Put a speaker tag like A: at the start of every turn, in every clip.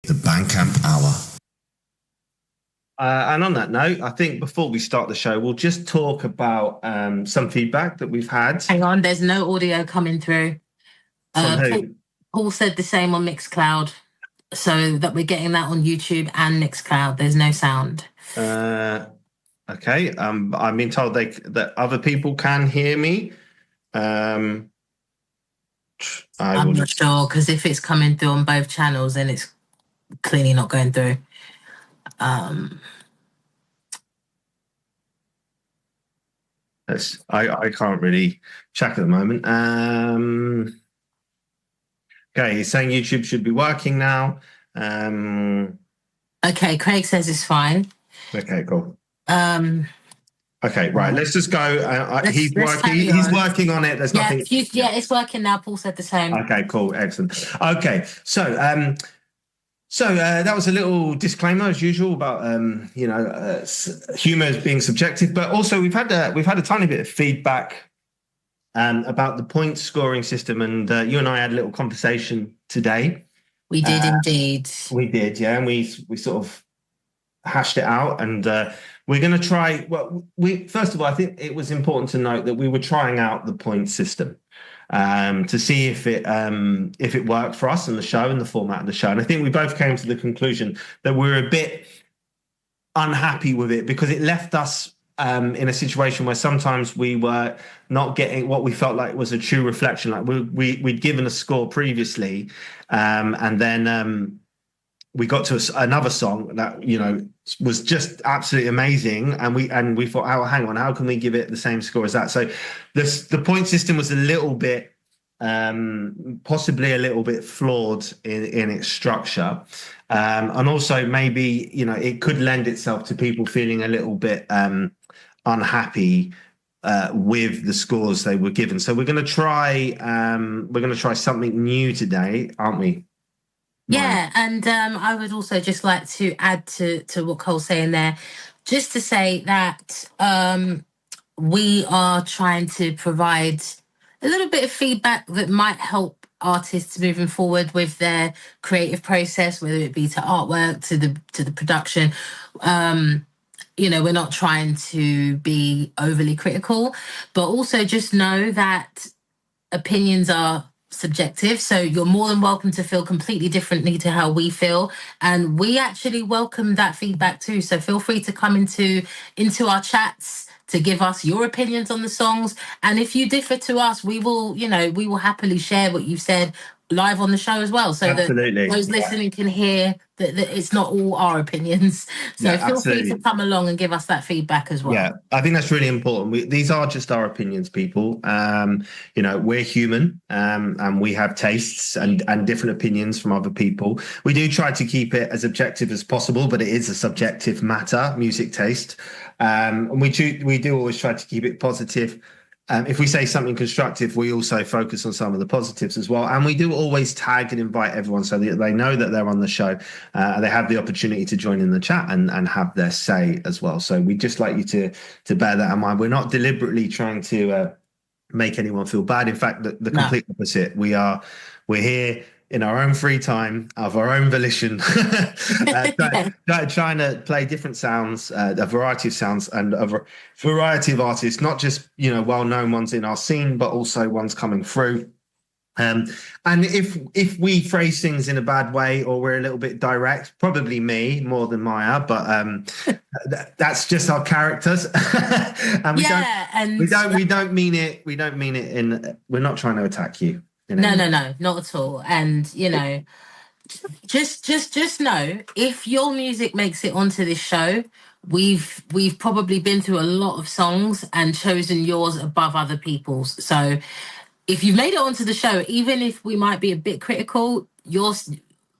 A: The Bandcamp Hour.
B: And on that note, I think before we start the show, we'll just talk about some feedback that we've had.
C: Hang on, there's no audio coming through.
B: From who?
C: Paul said the same on Mixcloud, so that we're getting that on YouTube and Mixcloud. There's no sound.
B: Okay. I'm being told that other people can hear me. I'm
C: not sure, because if it's coming through on both channels, then it's clearly not going through.
B: I can't really check at the moment. Okay, he's saying YouTube should be working now.
C: Okay, Craig says it's fine.
B: Okay, cool. Okay, right. Let's just go. He's working on it. There's nothing.
C: It's working now. Paul said the same.
B: Okay, cool, excellent. Okay, so that was a little disclaimer as usual about humor being subjective, but also we've had a tiny bit of feedback about the point scoring system, and you and I had a little conversation today.
C: We did indeed.
B: We did, yeah, and we sort of hashed it out, and we're going to try. Well, first of all, I think it was important to note that we were trying out the point system to see if it worked for us in the show and the format of the show, and I think we both came to the conclusion that we're a bit unhappy with it because it left us in a situation where sometimes we were not getting what we felt like was a true reflection. Like we'd given a score previously, and then we got to another song that was just absolutely amazing, and we thought, oh, hang on, how can we give it the same score as that? So the point system was a little bit possibly a little bit flawed in its structure, and also maybe it could lend itself to people feeling a little bit unhappy with the scores they were given. So we're going to try something new today, aren't we?
C: Yeah, and I would also just like to add to what Cole's saying there, just to say that we are trying to provide a little bit of feedback that might help artists moving forward with their creative process, whether it be to artwork, to the production. We're not trying to be overly critical, but also just know that opinions are subjective, so you're more than welcome to feel completely differently to how we feel, and we actually welcome that feedback too. So feel free to come into our chats to give us your opinions on the songs, and if you differ to us, we will happily share what you've said live on the show as well, so
B: absolutely.
C: That those listening can hear that it's not all our opinions. So feel free to come along and give us that feedback as well.
B: Yeah, I think that's really important. These are just our opinions, people. We're human, and we have tastes and different opinions from other people. We do try to keep it as objective as possible, but it is a subjective matter, music taste. And we do always try to keep it positive. If we say something constructive, we also focus on some of the positives as well. And we do always tag and invite everyone so that they know that they're on the show. They have the opportunity to join in the chat and have their say as well. So we'd just like you to bear that in mind. We're not deliberately trying to make anyone feel bad. In fact, the complete opposite. We're here in our own free time, of our own volition, trying to play different sounds, a variety of sounds, and a variety of artists, not just well-known ones in our scene, but also ones coming through. And if we phrase things in a bad way or we're a little bit direct, probably me more than Maya, but that's just our characters. And we don't mean it. We don't mean it we're not trying to attack you.
C: No, not at all. And just know, if your music makes it onto this show, we've probably been through a lot of songs and chosen yours above other people's. So if you've made it onto the show, even if we might be a bit critical,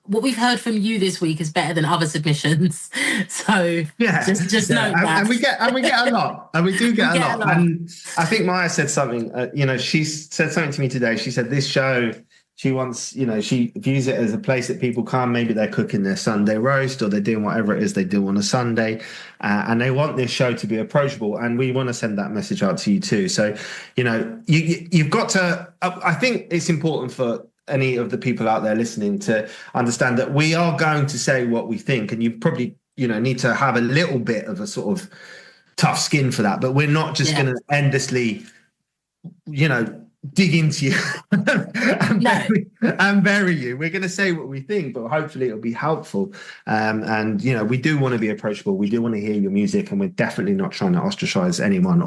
C: what we've heard from you this week is better than other submissions. So just know that.
B: And we get a lot, and we do get a lot. And I think Maya said something. She said something to me today. She said this show, she wants, she views it as a place that people come. Maybe they're cooking their Sunday roast, or they're doing whatever it is they do on a Sunday, and they want this show to be approachable. And we want to send that message out to you too. So you've got to. I think it's important for any of the people out there listening to understand that we are going to say what we think, and you probably, need to have a little bit of a sort of tough skin for that, but we're not just going to endlessly, dig into you and bury you. We're going to say what we think, but hopefully it'll be helpful. And we do want to be approachable. We do want to hear your music, and we're definitely not trying to ostracize anyone.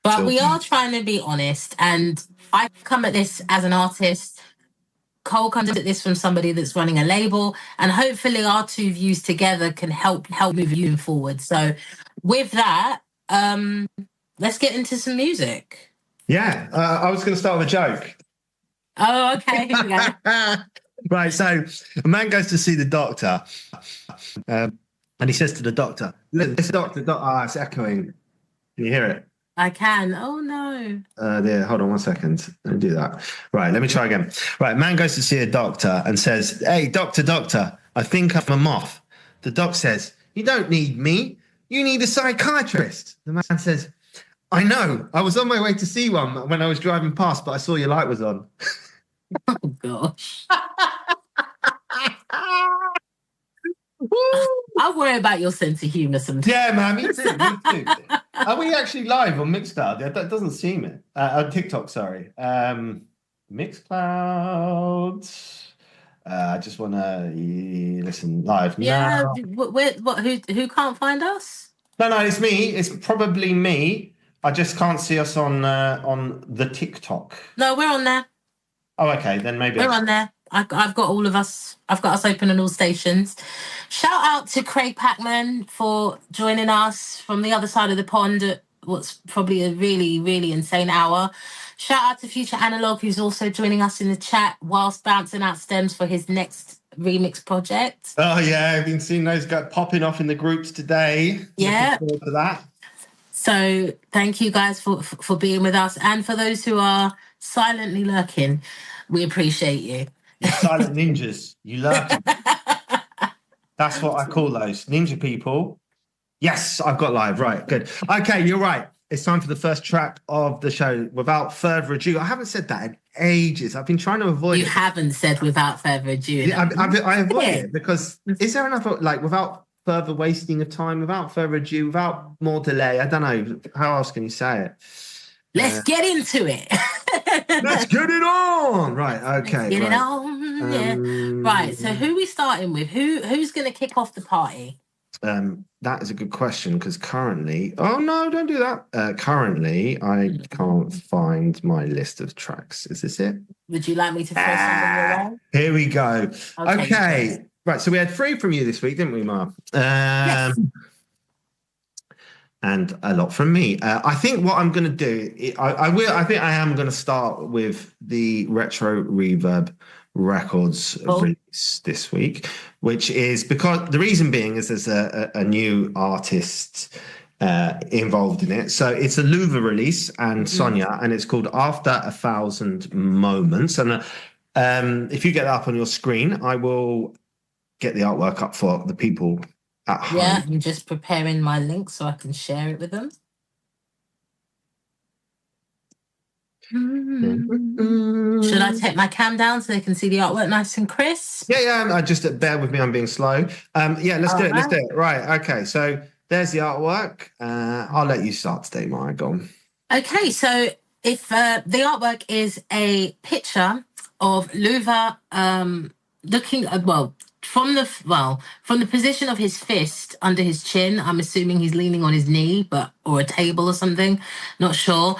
C: But we are trying to be honest. And I come at this as an artist. Cole comes at this from somebody that's running a label, and hopefully our two views together can help move you forward. So with that, let's get into some music.
B: Yeah, I was going to start with a joke.
C: Oh, okay. Here we go.
B: Right, so a man goes to see the doctor, and he says to the doctor, "Look, this doctor, it's echoing. Can you hear it?"
C: I can. Oh, no.
B: There, hold on 1 second. Let me do that. Right, let me try again. Right, man goes to see a doctor and says, "Hey, doctor, I think I'm a moth." The doc says, "You don't need me. You need a psychiatrist." The man says, "I know. I was on my way to see one when I was driving past, but I saw your light was on."
C: Oh, gosh. I worry about your sense of humour sometimes.
B: Yeah, man, me too. Are we actually live on Mixcloud? That doesn't seem it. On TikTok, sorry. Mixcloud. I just want to listen live.
C: Yeah, who can't find us?
B: No, it's me. It's probably me. I just can't see us on the TikTok.
C: No, we're on there.
B: Oh, okay. Then maybe
C: we're on there. I've got all of us. I've got us open on all stations. Shout out to Craig Packman for joining us from the other side of the pond at what's probably a really, really insane hour. Shout out to Future Analog, who's also joining us in the chat whilst bouncing out stems for his next remix project.
B: Oh, yeah. I've been seeing those guys popping off in the groups today.
C: Yeah.
B: Looking forward to that.
C: So thank you guys for being with us. And for those who are silently lurking, we appreciate you.
B: You're silent ninjas. You lurking. That's what I call those. Ninja people. Yes, I've got live. Right, good. Okay, you're right. It's time for the first track of the show. Without further ado, I haven't said that in ages. I've been trying to avoid it.
C: You haven't said without further ado.
B: Yeah, I avoid it because is there enough, without further wasting of time, without further ado, without more delay? I don't know. How else can you say it?
C: Let's get into it.
B: Let's get it on. Right, okay.
C: Let's get it on. Yeah. Right, so who are we starting with? Who's going to kick off the party?
B: That is a good question because currently... Oh, no, don't do that. Currently, I can't find my list of tracks. Is this it?
C: Would you like me to throw something your way?
B: Here we go. Okay. Right, so we had 3 from you this week, didn't we, Mar?
C: Yes.
B: And a lot from me. I think what I'm going to do, I am going to start with the Retro Reverb Records release this week, which is because the reason being is there's a new artist involved in it. So it's a Louva release and Sonia, and it's called After 1,000 Moments. And if you get that up on your screen, I will get the artwork up for the people at home.
C: Yeah, I'm just preparing my link so I can share it with them. Should I take my cam down so they can see the artwork nice and crisp?
B: Yeah. I just bear with me. I'm being slow. Let's do it. Let's do it. Right. Okay. So there's the artwork. I'll let you start today, Maya. Go on.
C: Okay. So if the artwork is a picture of Louva looking from the position of his fist under his chin. I'm assuming he's leaning on his knee, or a table or something. Not sure.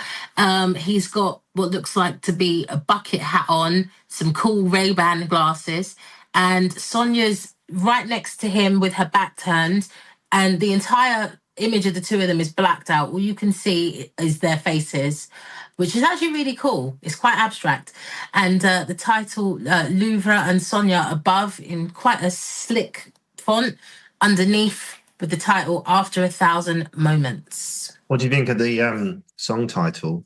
C: He's got what looks like to be a bucket hat on, some cool Ray-Ban glasses, and Sonia's right next to him with her back turned, and the entire image of the two of them is blacked out. All you can see is their faces, which is actually really cool. It's quite abstract. And the title, Louva and Sonia above in quite a slick font, underneath with the title After 1,000 Moments.
B: What do you think of the song title?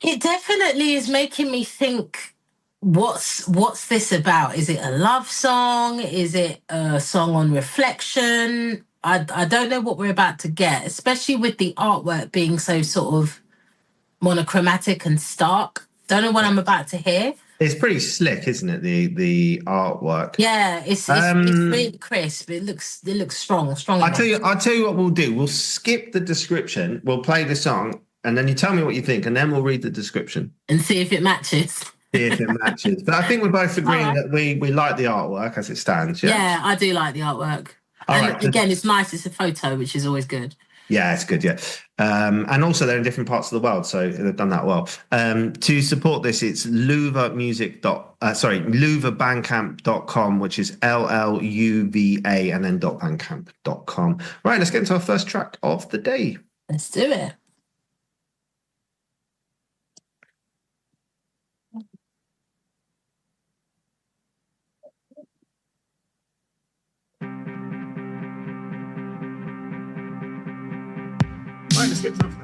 C: It definitely is making me think, what's this about? Is it a love song? Is it a song on reflection? I don't know what we're about to get, especially with the artwork being so sort of monochromatic and stark. Don't know what I'm about to hear.
B: It's pretty slick, isn't it? The artwork.
C: Yeah, it's really crisp. It looks strong.
B: I'll tell you what we'll do. We'll skip the description. We'll play the song, and then you tell me what you think, and then we'll read the description
C: and see if it matches.
B: See if it matches. But I think we're both agreeing that we like the artwork as it stands.
C: Yeah, I do like the artwork. Again, it's nice. It's a photo, which is always good.
B: Yeah, it's good. Yeah. And also they're in different parts of the world, so they've done that well. To support this, it's luvabandcamp.com, which is LLUVA and then .bandcamp.com. Right, let's get into our first track of the day.
C: Let's do it.
B: Right, let's get to the first.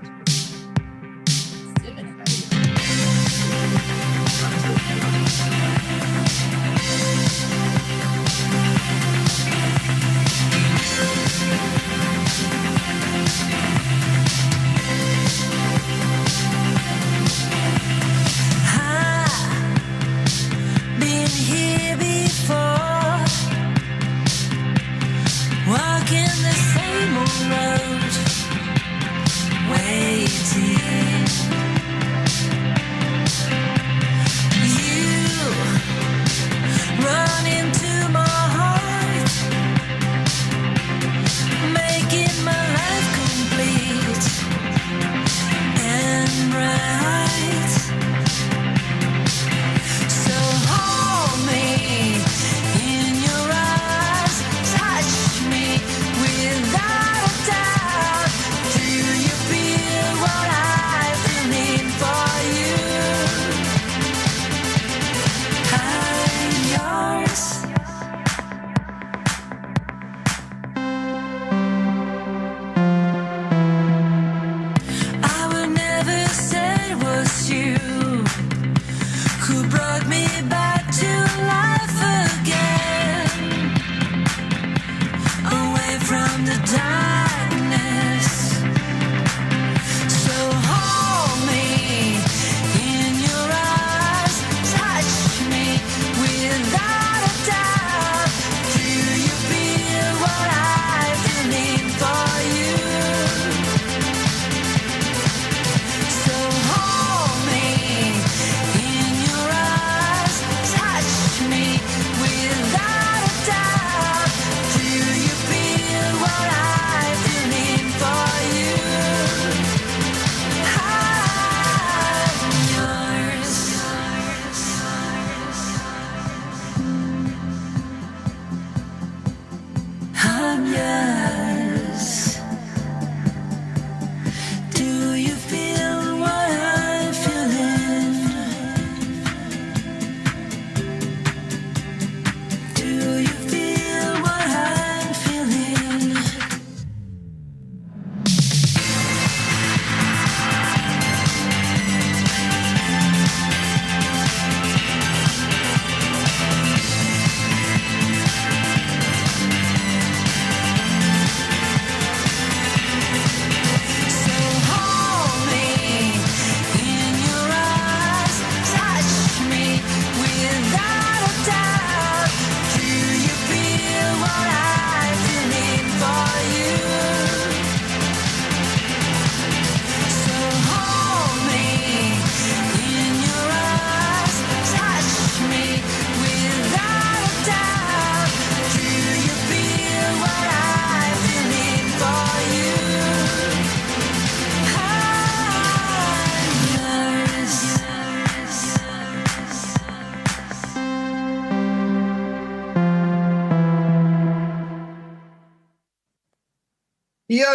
B: Yo,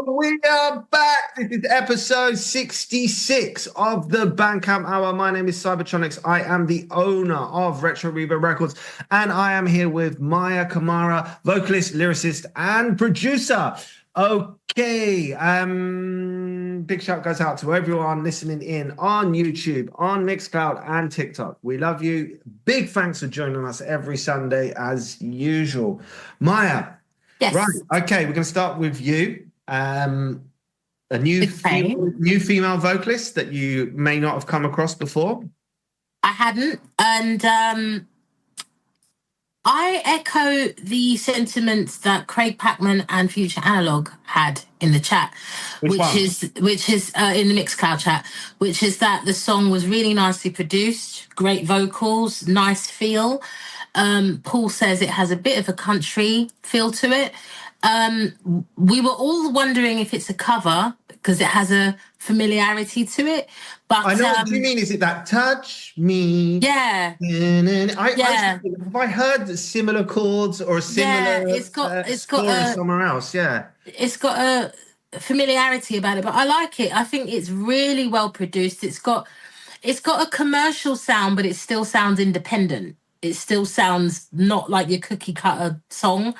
B: we are back. This is episode 66 of the Bandcamp Hour. My name is Cybertronics. I am the owner of Retro Reverb Records, and I am here with Maya Kamara, vocalist, lyricist, and producer. Okay, big shout goes out to everyone listening in on YouTube, on Mixcloud, and TikTok. We love you. Big thanks for joining us every Sunday as usual. Maya.
C: Yes.
B: Right. Okay. We're going to start with you. a new
C: Okay.
B: female vocalist that you may not have come across before.
C: I hadn't, and I echo the sentiments that Craig Packman and Future Analog had in the chat, which is in the Mixcloud chat, which is that the song was really nicely produced, great vocals, nice feel. Paul says it has a bit of a country feel to it. We were all wondering if it's a cover because it has a familiarity to it. But
B: I know what you mean. Is it that touch me?
C: Yeah.
B: Have I heard similar chords or a similar
C: it's got
B: somewhere else? Yeah.
C: It's got a familiarity about it, but I like it. I think it's really well produced. It's got a commercial sound, but it still sounds independent. It still sounds not like your cookie cutter song.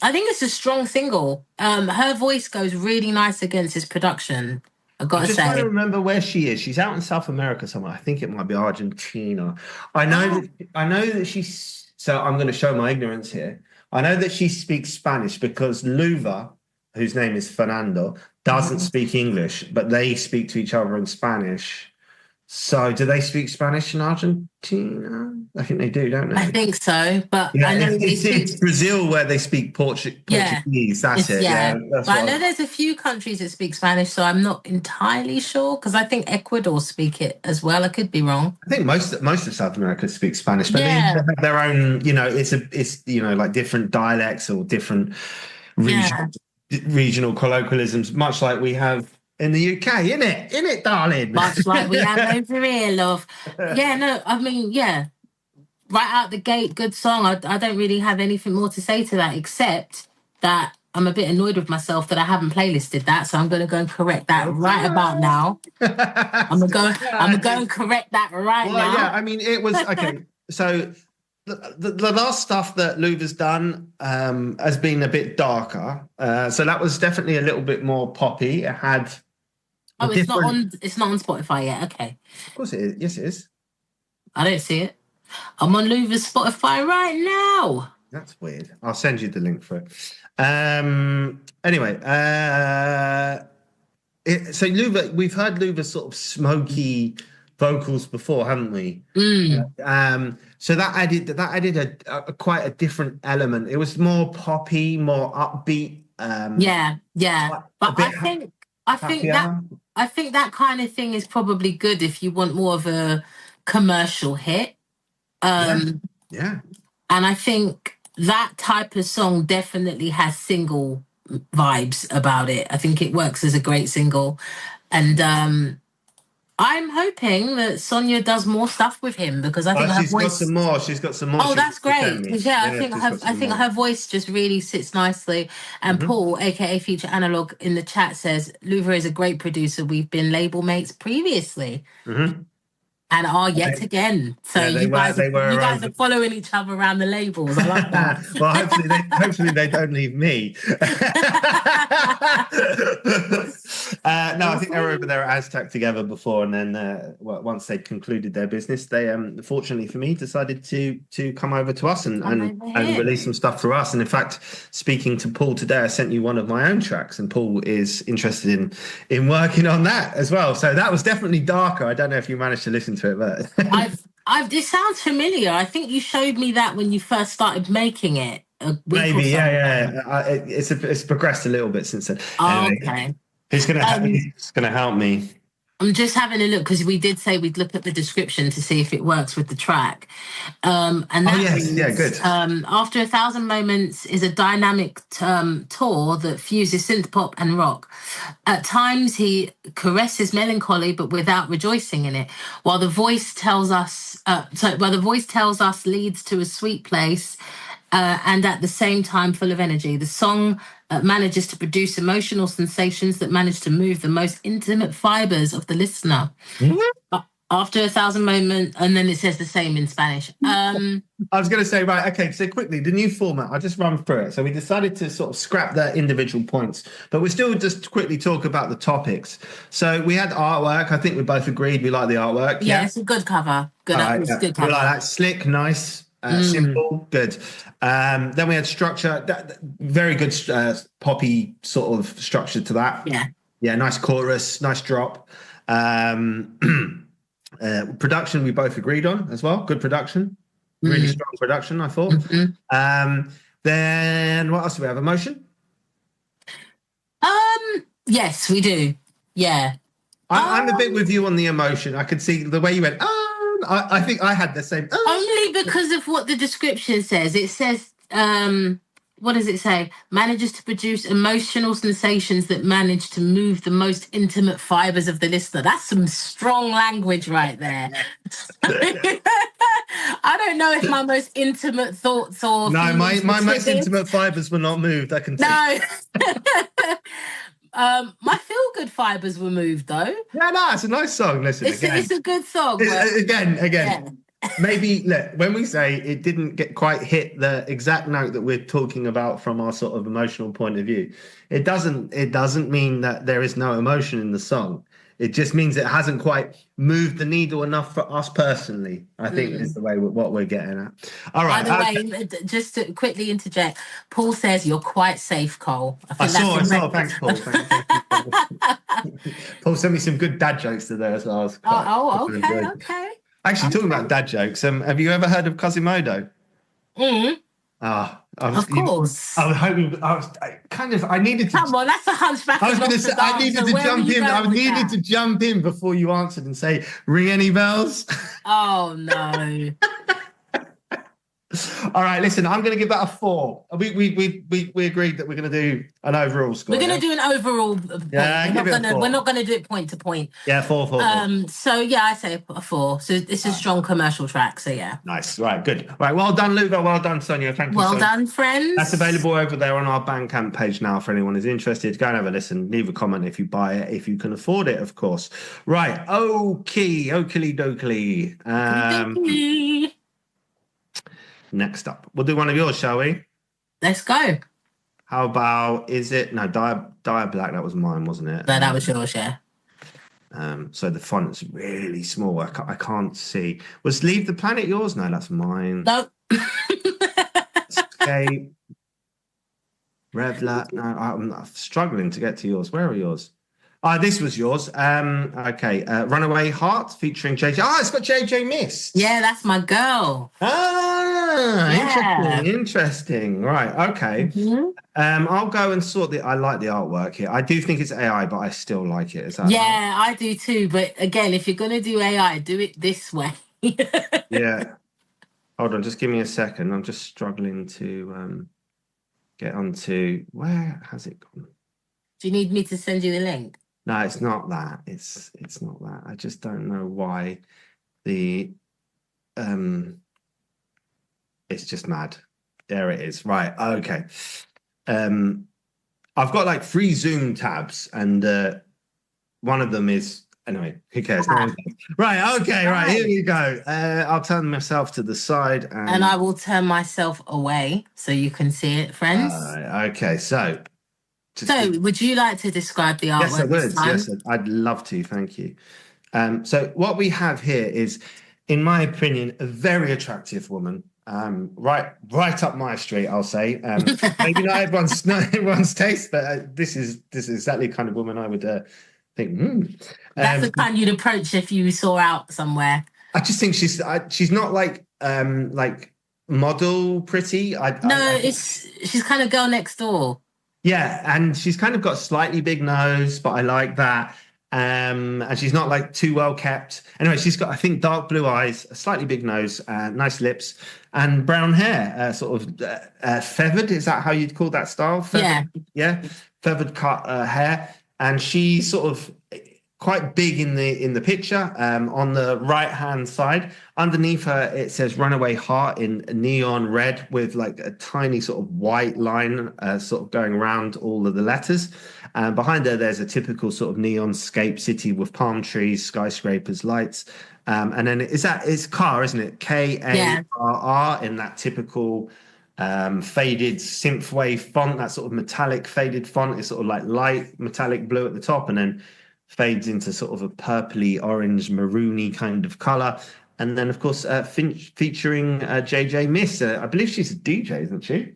C: I think it's a strong single. Her voice goes really nice against his production. I've got to say.
B: I'm just trying to remember where she is. She's out in South America somewhere. I think it might be Argentina. I know that she's. So I'm going to show my ignorance here. I know that she speaks Spanish because Luva, whose name is Fernando, doesn't speak English, but they speak to each other in Spanish. So do they speak Spanish in Argentina? I think they do, don't they?
C: I think so, but
B: yeah,
C: I know
B: it's Brazil where they speak Portuguese. That's it.
C: Yeah, but I know there's a few countries that speak Spanish, so I'm not entirely sure because I think Ecuador speak it as well. I could be wrong.
B: I think most of South America speak Spanish, but they have their own. It's like different dialects or different regional colloquialisms, much like we have in the UK, innit, darling?
C: Much like we have over here, love. Yeah, no, I mean, right out the gate, good song. I don't really have anything more to say to that, except that I'm a bit annoyed with myself that I haven't playlisted that, so I'm going to go and correct that right about now. I'm going to go and correct that right now.
B: Yeah, I mean, it was, okay, so the last stuff that Luva's done has been a bit darker, so that was definitely a little bit more poppy. It had...
C: it's not on Spotify yet. Okay.
B: Of course it is. Yes, it is.
C: I don't see it. I'm on Luva's Spotify right now.
B: That's weird. I'll send you the link for it. Anyway, so Luva, we've heard Luva's sort of smoky vocals before, haven't we? So that added a quite a different element. It was more poppy, more upbeat.
C: But I think that kind of thing is probably good if you want more of a commercial hit. And I think that type of song definitely has single vibes about it. I think it works as a great single. And I'm hoping that Sonia does more stuff with him because I think her voice...
B: She's got some more.
C: Oh, that's great. Yeah, I think her voice just really sits nicely. And Paul, aka Future Analog, in the chat says Luva is a great producer. We've been label mates previously. And are yet again. So you guys are following each other around the labels. I like that.
B: Well, hopefully they don't leave me. No, I think they were over there at Aztec together before, and then once they'd concluded their business, they fortunately for me decided to come over to us and release some stuff for us. And in fact, speaking to Paul today, I sent you one of my own tracks, and Paul is interested in working on that as well. So that was definitely darker. I don't know if you managed to listen to it, but
C: this sounds familiar. I think you showed me that when you first started making it.
B: Maybe, it's progressed a little bit since then. Anyway,
C: okay.
B: He's gonna help me.
C: I'm just having a look because we did say we'd look at the description to see if it works with the track. And that
B: good.
C: After 1,000 Moments is a dynamic tour that fuses synth pop and rock. At times he caresses melancholy, but without rejoicing in it. While the voice tells us leads to a sweet place. And at the same time full of energy. The song manages to produce emotional sensations that manage to move the most intimate fibers of the listener. After 1,000 Moments, and then it says the same in Spanish.
B: I was going to say, right, okay, so quickly, the new format, I'll just run through it. So we decided to sort of scrap the individual points, but we'll still just quickly talk about the topics. So we had artwork. I think we both agreed we like the artwork.
C: Yeah, it's a good cover. Good cover.
B: We like that. Slick, nice. Simple, good. Then we had structure, very good poppy sort of structure to that. Yeah, nice chorus, nice drop. Production we both agreed on as well. Good production, really strong production, I thought. Then what else do we have? Emotion?
C: Yes, we do. Yeah.
B: I'm a bit with you on the emotion. I could see the way you went, I think I had the same.
C: Only because of what the description says. It says, what does it say? Manages to produce emotional sensations that manage to move the most intimate fibers of the listener. That's some strong language right there. I don't know if my most intimate thoughts or
B: no, my most intimate fibers were not moved. I can see.
C: No. My feel-good fibers were moved, though.
B: Yeah, no, it's a nice song. Listen,
C: it's a good song.
B: Again. Yeah. Maybe look, when we say it didn't get quite hit the exact note that we're talking about from our sort of emotional point of view, it doesn't mean that there is no emotion in the song. It just means it hasn't quite moved the needle enough for us personally, I think is the way what we're getting at. All right.
C: By the way, just to quickly interject, Paul says you're quite safe, Cole.
B: I saw. Thanks, Paul. Paul sent me some good dad jokes today as well.
C: Okay.
B: Actually, talking about dad jokes, have you ever heard of Quasimodo?
C: Of course.
B: I was hoping. I needed to.
C: Come on, that's a hunchback.
B: I was going to say. I needed to jump in. I needed to jump in before you answered and say, "Ring any bells?"
C: Oh no.
B: All right, listen. I'm going to give that a 4. We agreed that we're going to do an overall score.
C: We're going to do an overall.
B: Yeah,
C: we're not going to do it point to point.
B: Yeah, 4.
C: So yeah, I say a 4. So it's a strong commercial track. So yeah.
B: Nice. Right. Good. Right. Well done, Luva. Well done, Sonia. Thank you.
C: Well done, friends.
B: That's available over there on our Bandcamp page now. For anyone who's interested, go and have a listen. Leave a comment if you buy it, if you can afford it, of course. Right. Okie dokie. Next up, we'll do one of yours, shall we?
C: Let's go.
B: How about, is it? No, Dire Black, that was mine, wasn't it?
C: No, that was yours, yeah.
B: So the font's really small. I can't see. Was Leave the Planet yours? No, that's mine.
C: No.
B: Escape. Revla. No, I'm struggling to get to yours. Where are yours? This was yours. Okay. Runaway Heart featuring JJ. It's got JJ Mist.
C: Yeah, that's my girl.
B: Interesting. Right. Okay. I'll go and sort I like the artwork here. I do think it's AI, but I still like it. Is that
C: right? I do too. But again, if you're going to do AI, do it this way.
B: Yeah. Hold on. Just give me a second. I'm just struggling to get onto, where has it gone?
C: Do you need me to send you the link?
B: No, it's not that. It's not that. I just don't know why the it's just mad. There it is. Right. Okay. I've got like 3 Zoom tabs, and one of them is, anyway, who cares? Right. Okay. Right. Here we go. I'll turn myself to the side,
C: and I will turn myself away so you can see it, friends.
B: Okay. So
C: would you like to describe the artwork?
B: Yes, I would. Yes, I'd love to. Thank you. So what we have here is, in my opinion, a very attractive woman. Right up my street, I'll say. Maybe not everyone's taste, but this is exactly the kind of woman I would think.
C: That's the kind you'd approach if you saw out somewhere.
B: I just think she's not like model pretty.
C: She's kind of girl next door.
B: Yeah, and she's kind of got a slightly big nose, but I like that. And she's not like too well kept. Anyway, she's got, I think, dark blue eyes, a slightly big nose, nice lips, and brown hair, sort of feathered. Is that how you'd call that style? Feathered, yeah, feathered cut hair, and she's sort of quite big in the picture. On the right hand side, underneath her, it says "Runaway Heart" in neon red with like a tiny sort of white line sort of going around all of the letters. And behind her, there's a typical sort of neon-scape city with palm trees, skyscrapers, lights. And then it's car, isn't it? Karr in that typical faded synthwave font, that sort of metallic faded font. It's sort of like light metallic blue at the top, and then fades into sort of a purpley orange maroony kind of color. And then, of course, featuring JJ Miss. I believe she's a DJ, isn't she?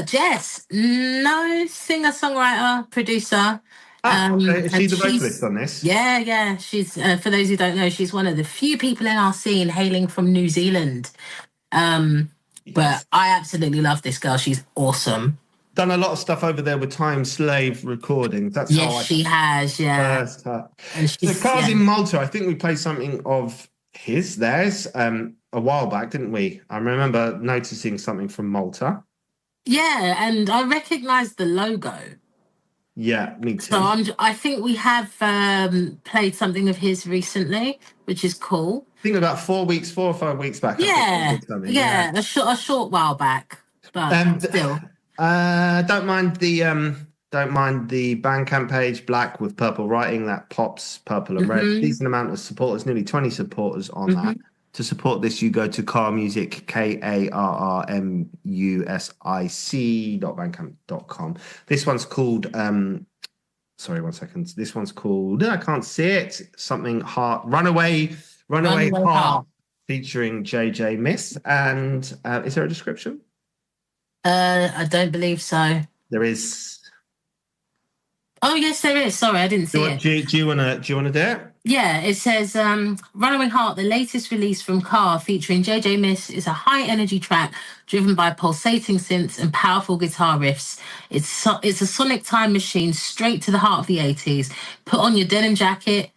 C: Jess, no, singer, songwriter, producer.
B: Is she
C: and
B: the vocalist on this?
C: Yeah. She's for those who don't know, she's one of the few people in our scene hailing from New Zealand. But I absolutely love this girl. She's awesome.
B: Done a lot of stuff over there with Time Slave recordings. That's how
C: she has. Yeah.
B: First her. So Car's in Malta. I think we played something of theirs, a while back, didn't we? I remember noticing something from Malta.
C: Yeah, and I recognise the logo.
B: Yeah, me too.
C: So I think we have played something of his recently, which is cool.
B: I think about 4 or 5 weeks back.
C: Yeah, a short while back, but still.
B: Don't mind the Bandcamp page, black with purple writing that pops purple and red. Decent amount of supporters, nearly 20 supporters on that. To support this, you go to Carrmusic, KARRMUSIC.bandcamp.com. This one's called sorry, 1 second. This one's called I can't see it. Something Heart Runaway Heart, featuring JJ Miss. And is there a description?
C: I don't believe so.
B: There is.
C: Oh yes, there is. Sorry, I didn't see it.
B: Do you wanna do it?
C: Yeah, it says Runaway Heart, the latest release from Car featuring JJ Miss, is a high energy track driven by pulsating synths and powerful guitar riffs. It's a sonic time machine straight to the heart of the 80s. Put on your denim jacket.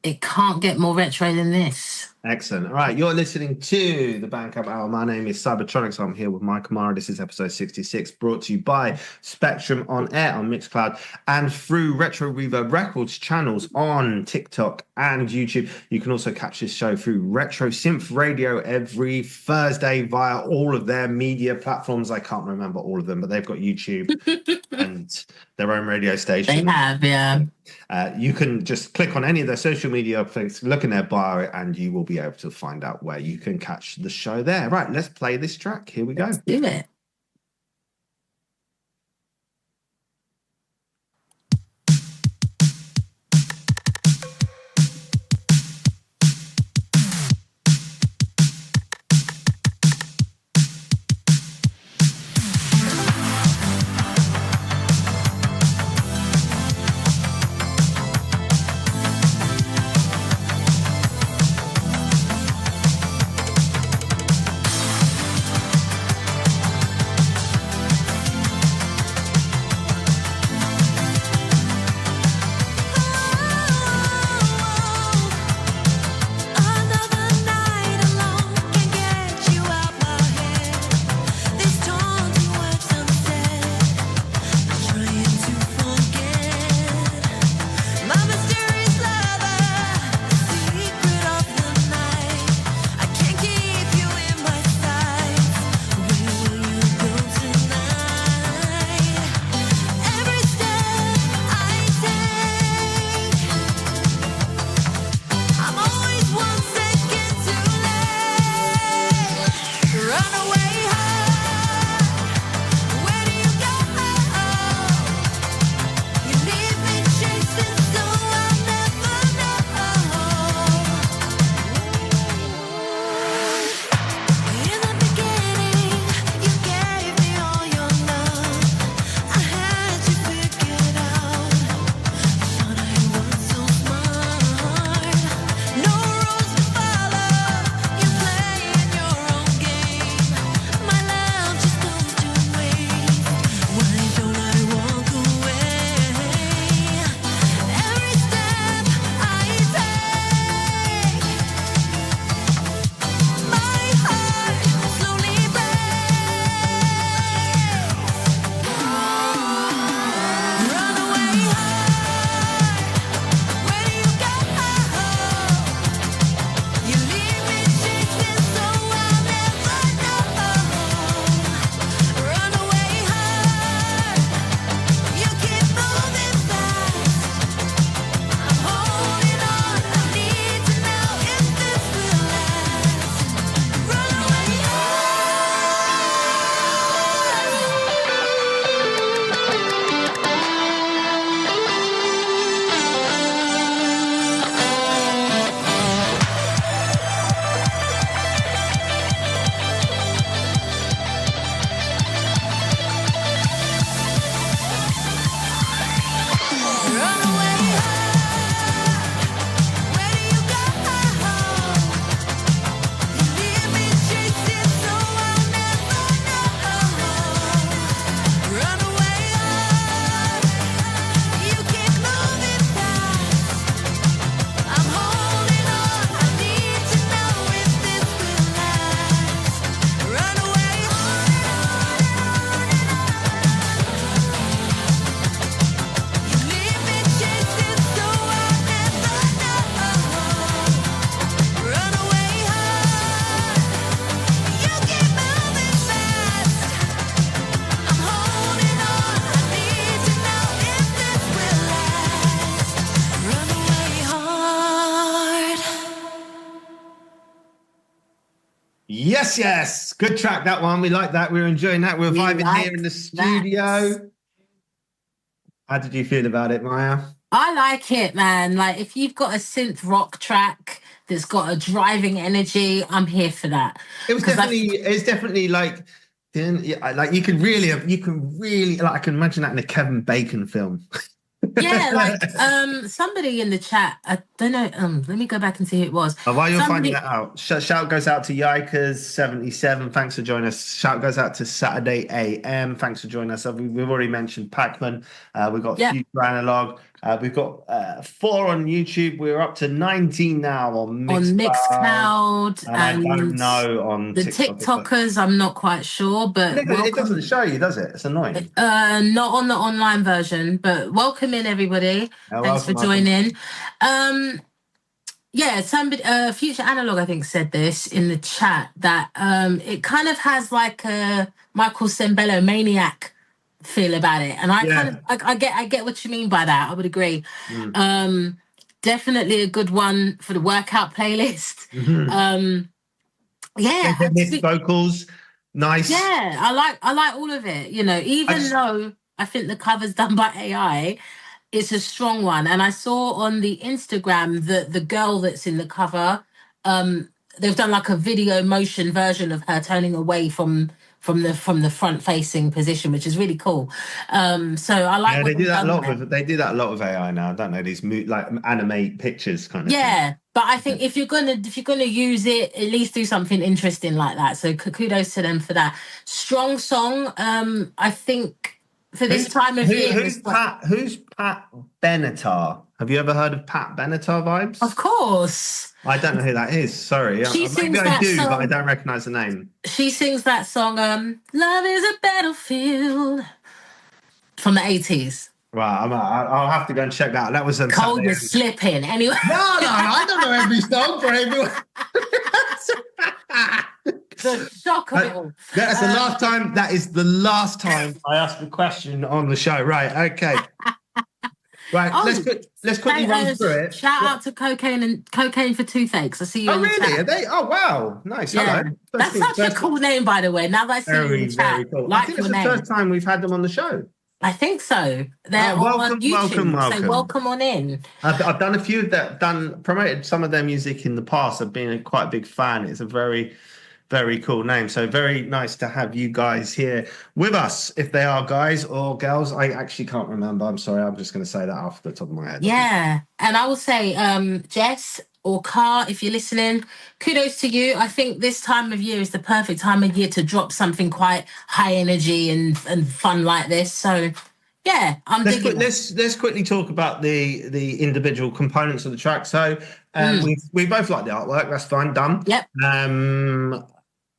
C: It can't get more retro than this.
B: Excellent. All right, you're listening to the Bandcamp Hour. My name is Cybertronics. I'm here with Mike Amara. This is episode 66, brought to you by Spectrum on Air on Mixcloud and through Retro Reverb Records channels on TikTok and YouTube. You can also catch this show through Retro Synth Radio every Thursday via all of their media platforms. I can't remember all of them, but they've got YouTube and their own radio station.
C: They have, yeah.
B: You can just click on any of their social media things, look in their bio, and you will be able to find out where you can catch the show there. Right, let's play this track. Here we go.
C: Let's do it.
B: Yes. Good track, that one. We like that. We're enjoying that. We're vibing here in the studio. How did you feel about it, Maya?
C: I like it, man. Like, if you've got a synth rock track that's got a driving energy, I'm here for that.
B: It's definitely like you can really like, I can imagine that in a Kevin Bacon film.
C: Yeah, like somebody in the chat, I don't know, let me go back and see who it was.
B: While you're finding that out, shout goes out to Yikers77. Thanks for joining us. Shout goes out to Saturday AM. Thanks for joining us. We've already mentioned Pacman. We've got Future Analog. We've got 4 on YouTube. We're up to 19 now on
C: Mixcloud.
B: And I don't know on
C: the TikTokers. I'm not quite sure, but
B: it doesn't show you, does it? It's annoying.
C: Not on the online version, but welcome in, everybody. Thanks for joining. Somebody, Future Analog, I think, said this in the chat, that it kind of has like a Michael Sembello Maniac feel about it, and I get what you mean by that. I would agree. Definitely a good one for the workout playlist.
B: Vocals, nice.
C: Yeah, I like all of it. You know, even though I think the cover's done by AI, it's a strong one. And I saw on the Instagram that the girl that's in the cover, they've done like a video motion version of her turning away from the front facing position, which is really cool. So I like.
B: Yeah, they do that a lot with AI now, don't they? These like animate pictures kind of.
C: Yeah, but I think if you're gonna use it, at least do something interesting like that. So kudos to them for that. Strong song. I think for this time of year.
B: Who's Pat Benatar? Have you ever heard of Pat Benatar vibes?
C: Of course.
B: I don't know who that is. Sorry. Maybe I do, but I don't recognize the name.
C: She sings that song, Love is a Battlefield, from the 80s.
B: Right, I'll have to go and check that out. That was
C: Cold was slipping. Anyway.
B: No, I don't know every song for everyone.
C: The shock of it all.
B: That's the last time. That is the last time I asked a question on the show. Right, okay. Right, let's quickly run through it.
C: Shout out to Cocaine for Toothaches. I see you.
B: Oh, really? Are they? Oh, wow. Nice.
C: Yeah.
B: Hello.
C: That's such a cool name, by the way. Now that I see you in the chat.
B: Very cool. I think it's the first time we've had them on the show.
C: I think so. They're on YouTube.
B: Welcome.
C: So welcome on in.
B: I've done a few that promoted some of their music in the past. I've been quite a big fan. It's a very, very cool name. So very nice to have you guys here with us. If they are guys or girls, I actually can't remember. I'm sorry. I'm just going to say that off the top of my head.
C: Yeah. And I will say, Jess or Car, if you're listening, kudos to you. I think this time of year is the perfect time of year to drop something quite high energy and fun like this. So yeah,
B: let's quickly talk about the individual components of the track. So we both like the artwork. That's fine. Done.
C: Yep.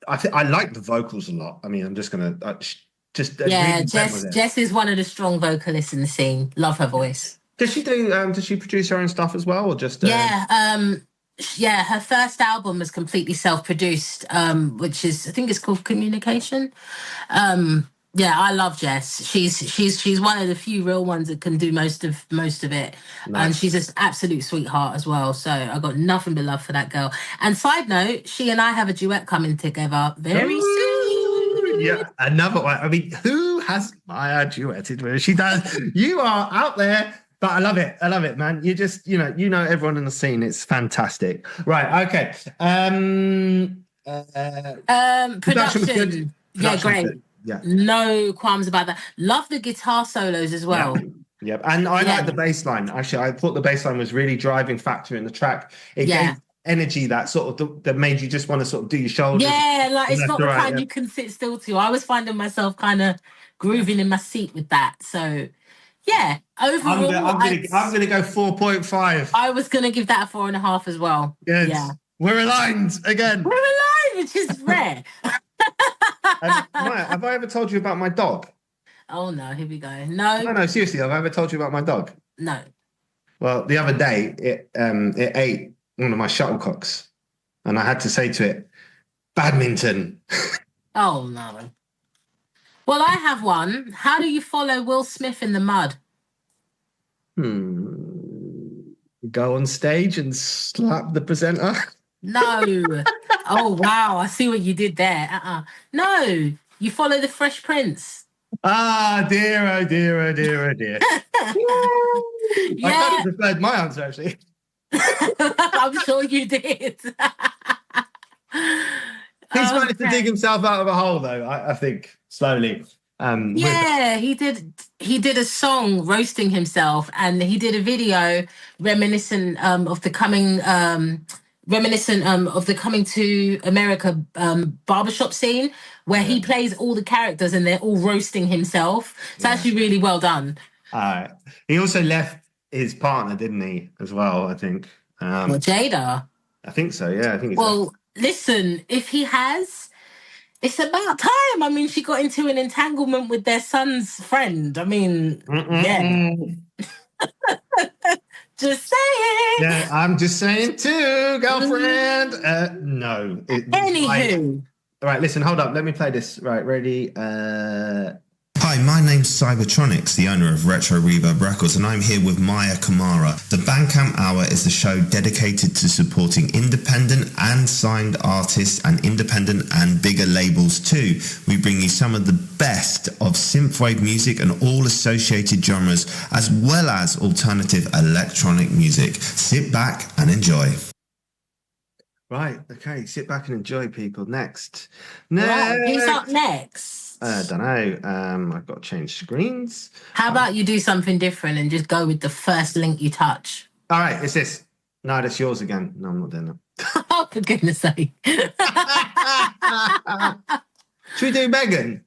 B: I like the vocals a lot. I mean, I'm just gonna
C: Jess is one of the strong vocalists in the scene. Love her voice.
B: Does she do? Does she produce her own stuff as well, or just?
C: Yeah. Her first album was completely self-produced, which is, I think it's called Communication. Yeah, I love Jess. She's one of the few real ones that can do most of it, and she's an absolute sweetheart as well. So I got nothing but love for that girl. And side note, she and I have a duet coming together very soon.
B: Yeah, another one. I mean, who has Maya duetted with? She does. You are out there. But I love it, man. You just, you know everyone in the scene. It's fantastic. Right, okay. Production was good.
C: Yeah, great.
B: Yeah.
C: No qualms about that. Love the guitar solos as well.
B: Yeah. And I like the bass line. Actually, I thought the bass line was really driving factor in the track. It gave energy that sort of that made you just want to sort of do your shoulders.
C: Yeah, like it's not the kind you can sit still to. I was finding myself kind of grooving in my seat with that. So yeah, overall,
B: I'm gonna go 4.5.
C: I was gonna give that a 4.5 as well.
B: Good.
C: Yeah,
B: we're aligned again.
C: We're aligned, which is rare.
B: Maya, have I ever told you about my dog?
C: Oh no, here we go. No,
B: seriously, have I ever told you about my dog?
C: No.
B: Well, the other day it ate one of my shuttlecocks, and I had to say to it, "Badminton."
C: Oh no. Well, I have one. How do you follow Will Smith in the mud?
B: Go on stage and slap the presenter?
C: No. Oh, wow. I see what you did there. No, you follow the Fresh Prince.
B: Ah, dear, oh dear, oh dear, oh dear.
C: Yeah.
B: I kind of preferred my answer, actually.
C: I'm sure you did.
B: He's managed to dig himself out of a hole, though, I think, slowly.
C: Yeah, he did. He did a song roasting himself, and he did a video reminiscent of the coming to America barbershop scene, where he plays all the characters and they're all roasting himself. It's actually really well done.
B: He also left his partner, didn't he, as well, I think.
C: Well, Jada.
B: I think so, yeah. I think.
C: Well, listen, if he has, it's about time. I mean, she got into an entanglement with their son's friend. I mean, yeah. Just saying.
B: Yeah, I'm just saying too, girlfriend. No.
C: Anywho.
B: All right, listen, hold up. Let me play this. Right, ready? Hi, my name's Cybertronics, the owner of Retro Reverb Records, and I'm here with Maya Kamara. The Bandcamp Hour is the show dedicated to supporting independent and signed artists and independent and bigger labels too. We bring you some of the best of synthwave music and all associated genres, as well as alternative electronic music. Sit back and enjoy. Right, okay, sit back and enjoy, people. Next.
C: Right, who's up next?
B: I don't know. I've got to change screens.
C: How about you do something different and just go with the first link you touch?
B: All right, it's this. No, that's yours again. No, I'm not doing that.
C: Oh, for goodness sake.
B: Should we do Megan?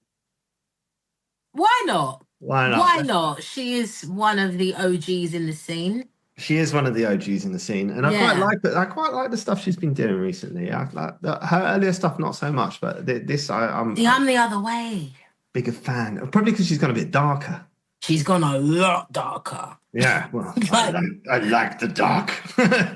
C: Why not?
B: Why not?
C: Why not? She is one of the OGs in the scene.
B: She is one of the OGs in the scene, and I quite like it. I quite like the stuff she's been doing recently. I like her earlier stuff, not so much, but this I'm
C: the other way.
B: Bigger fan, probably because she's gone a bit darker.
C: She's gone a lot darker.
B: Yeah, well, I like the dark.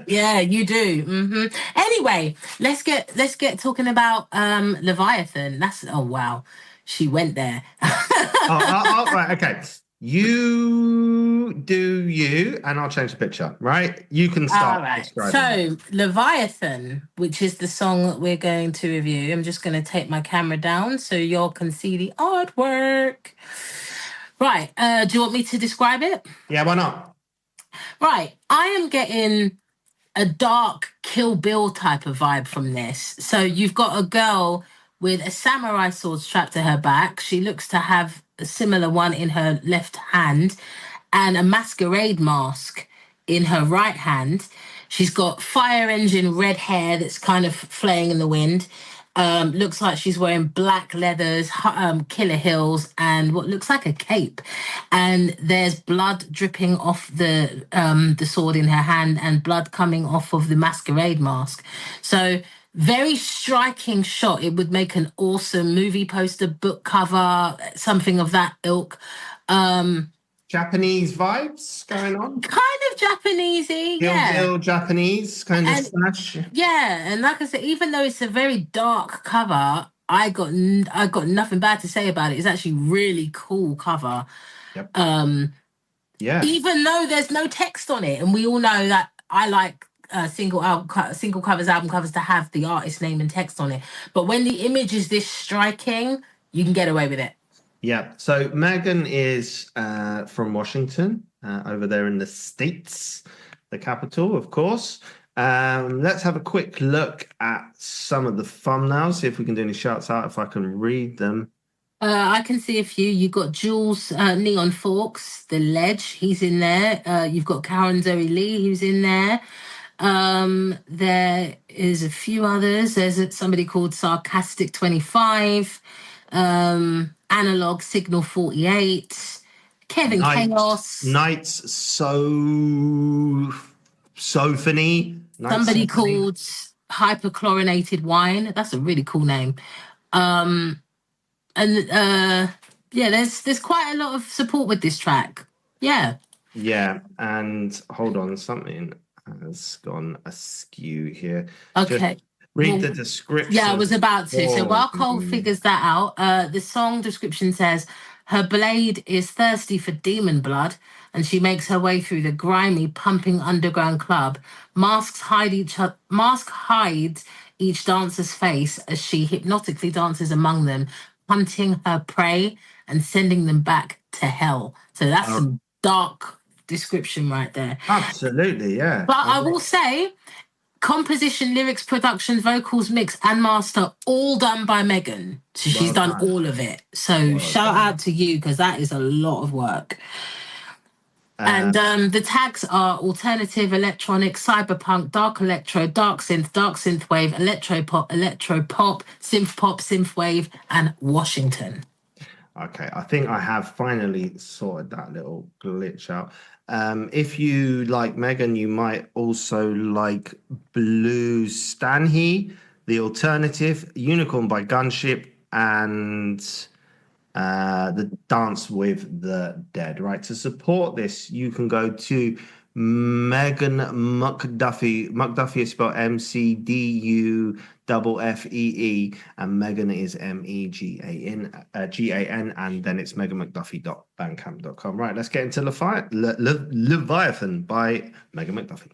C: Yeah, you do. Mm-hmm. Anyway, let's get talking about Leviathan. Oh wow, she went there.
B: Right, okay. You do you, and I'll change the picture, right? You can start.
C: All right. So, Leviathan, which is the song that we're going to review. I'm just going to take my camera down so y'all can see the artwork. Right. Do you want me to describe it?
B: Yeah, why not?
C: Right. I am getting a dark Kill Bill type of vibe from this. So you've got a girl with a samurai sword strapped to her back. She looks to have a similar one in her left hand and a masquerade mask in her right hand. She's got fire engine red hair that's kind of flaying in the wind. Looks like she's wearing black leathers, killer heels, and what looks like a cape. And there's blood dripping off the sword in her hand and blood coming off of the masquerade mask. So very striking shot. It would make an awesome movie poster, book cover, something of that ilk.
B: Japanese vibes going on?
C: Kind of Japanesey, yeah.
B: Kill Japanese kind of slash.
C: Yeah, and like I said, even though it's a very dark cover, I got nothing bad to say about it. It's actually really cool cover.
B: Yep.
C: Yeah. Even though there's no text on it, and we all know that I like single covers, album covers to have the artist name and text on it. But when the image is this striking, you can get away with it.
B: Yeah. So Megan is from Washington, over there in the States, the capital, of course. Let's have a quick look at some of the thumbnails, see if we can do any shouts out, if I can read them.
C: I can see a few. You've got Jules Neon Forks, The Ledge, he's in there. You've got Karen Zoe Lee, who's in there. There is a few others. There's somebody called Sarcastic 25, Analog Signal 48, Kevin Chaos.
B: Night's so funny.
C: Somebody called Hyperchlorinated Wine. That's a really cool name. And yeah, there's quite a lot of support with this track. Yeah.
B: Yeah, and hold on, something has gone askew here.
C: Okay.
B: Just read the description.
C: Yeah, I was about to. So while Cole figures that out, the song description says, Her blade is thirsty for demon blood, and she makes her way through the grimy, pumping underground club. Masks hides each dancer's face as she hypnotically dances among them, hunting her prey and sending them back to hell. So that's some dark description right there.
B: Absolutely, yeah.
C: But I will say, composition, lyrics, production, vocals, mix, and master, all done by Megan. So she's done all of it. So shout out to you, because that is a lot of work. And the tags are alternative, electronic, cyberpunk, dark electro, dark synth wave, electro pop, synth wave, and Washington.
B: Okay, I think I have finally sorted that little glitch out. If you like Megan, you might also like Blue Stanhy, The Alternative, Unicorn by Gunship, and The Dance with the Dead. Right, to support this, you can go to Megan McDuffie. McDuffie is spelled McDuffee, and Megan is MEGAN, and then it's meganmcduffie.bandcamp.com. Right, let's get into Leviathan by Megan McDuffie.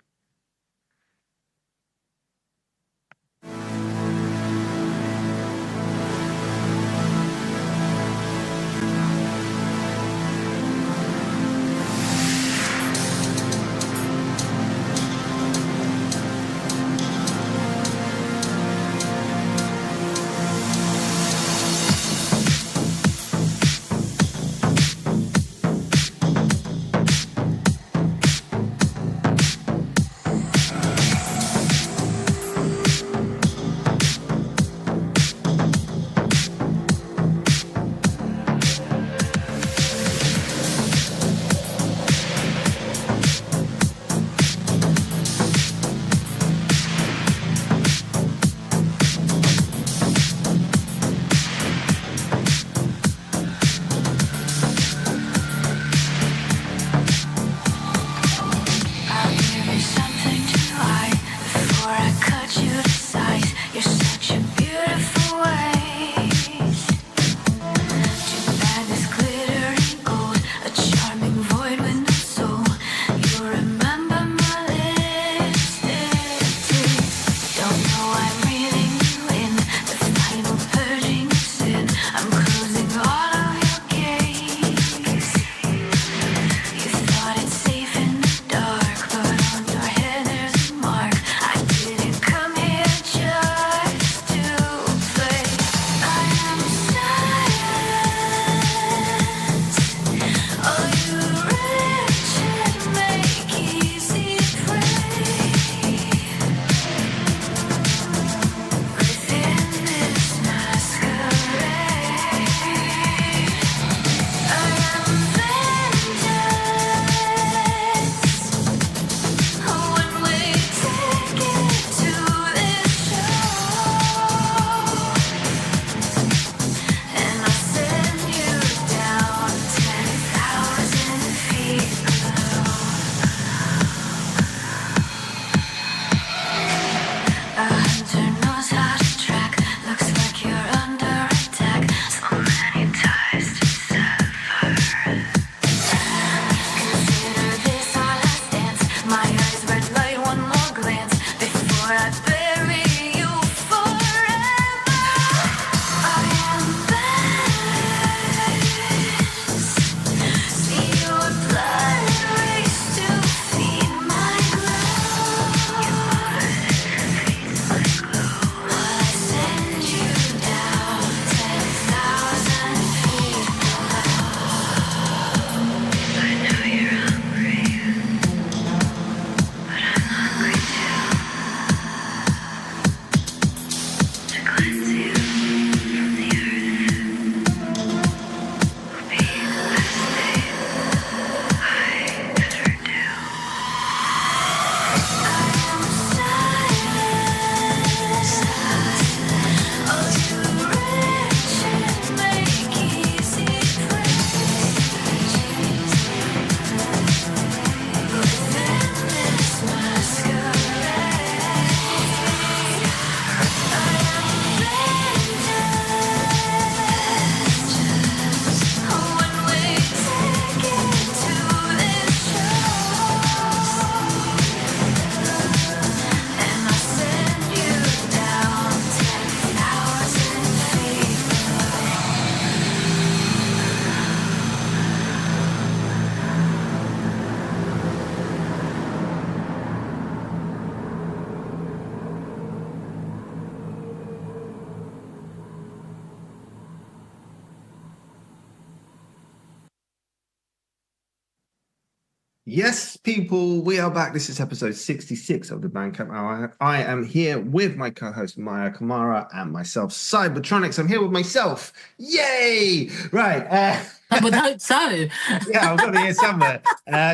B: Yes, people, we are back. This is episode 66 of the Bandcamp Hour. I am here with my co-host Maya Kamara and myself, Cybertronics. I'm here with myself. Yay! Right.
C: I would hope so.
B: Yeah, I've got to hear somewhere.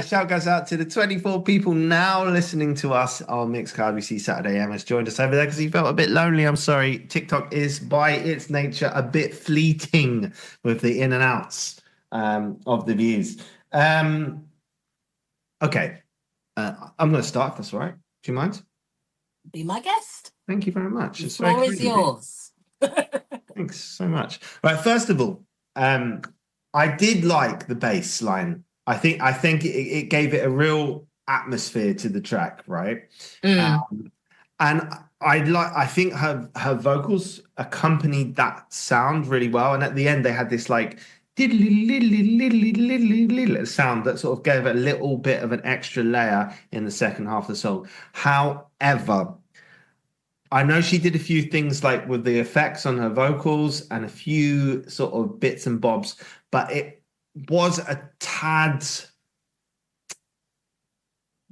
B: Shout goes out to the 24 people now listening to us on Mixcloud. We see Saturday M has joined us over there because he felt a bit lonely. I'm sorry. TikTok is by its nature a bit fleeting with the in and outs of the views. Okay, I'm going to start if that's all right. Do you mind?
C: Be my guest.
B: Thank you very much.
C: The floor is yours.
B: Thanks so much. Right, first of all, I did like the bass line. I think it gave it a real atmosphere to the track, right? And I think her vocals accompanied that sound really well. And at the end, they had this like sound that sort of gave it a little bit of an extra layer in the second half of the song. However, I know she did a few things like with the effects on her vocals and a few sort of bits and bobs, but it was a tad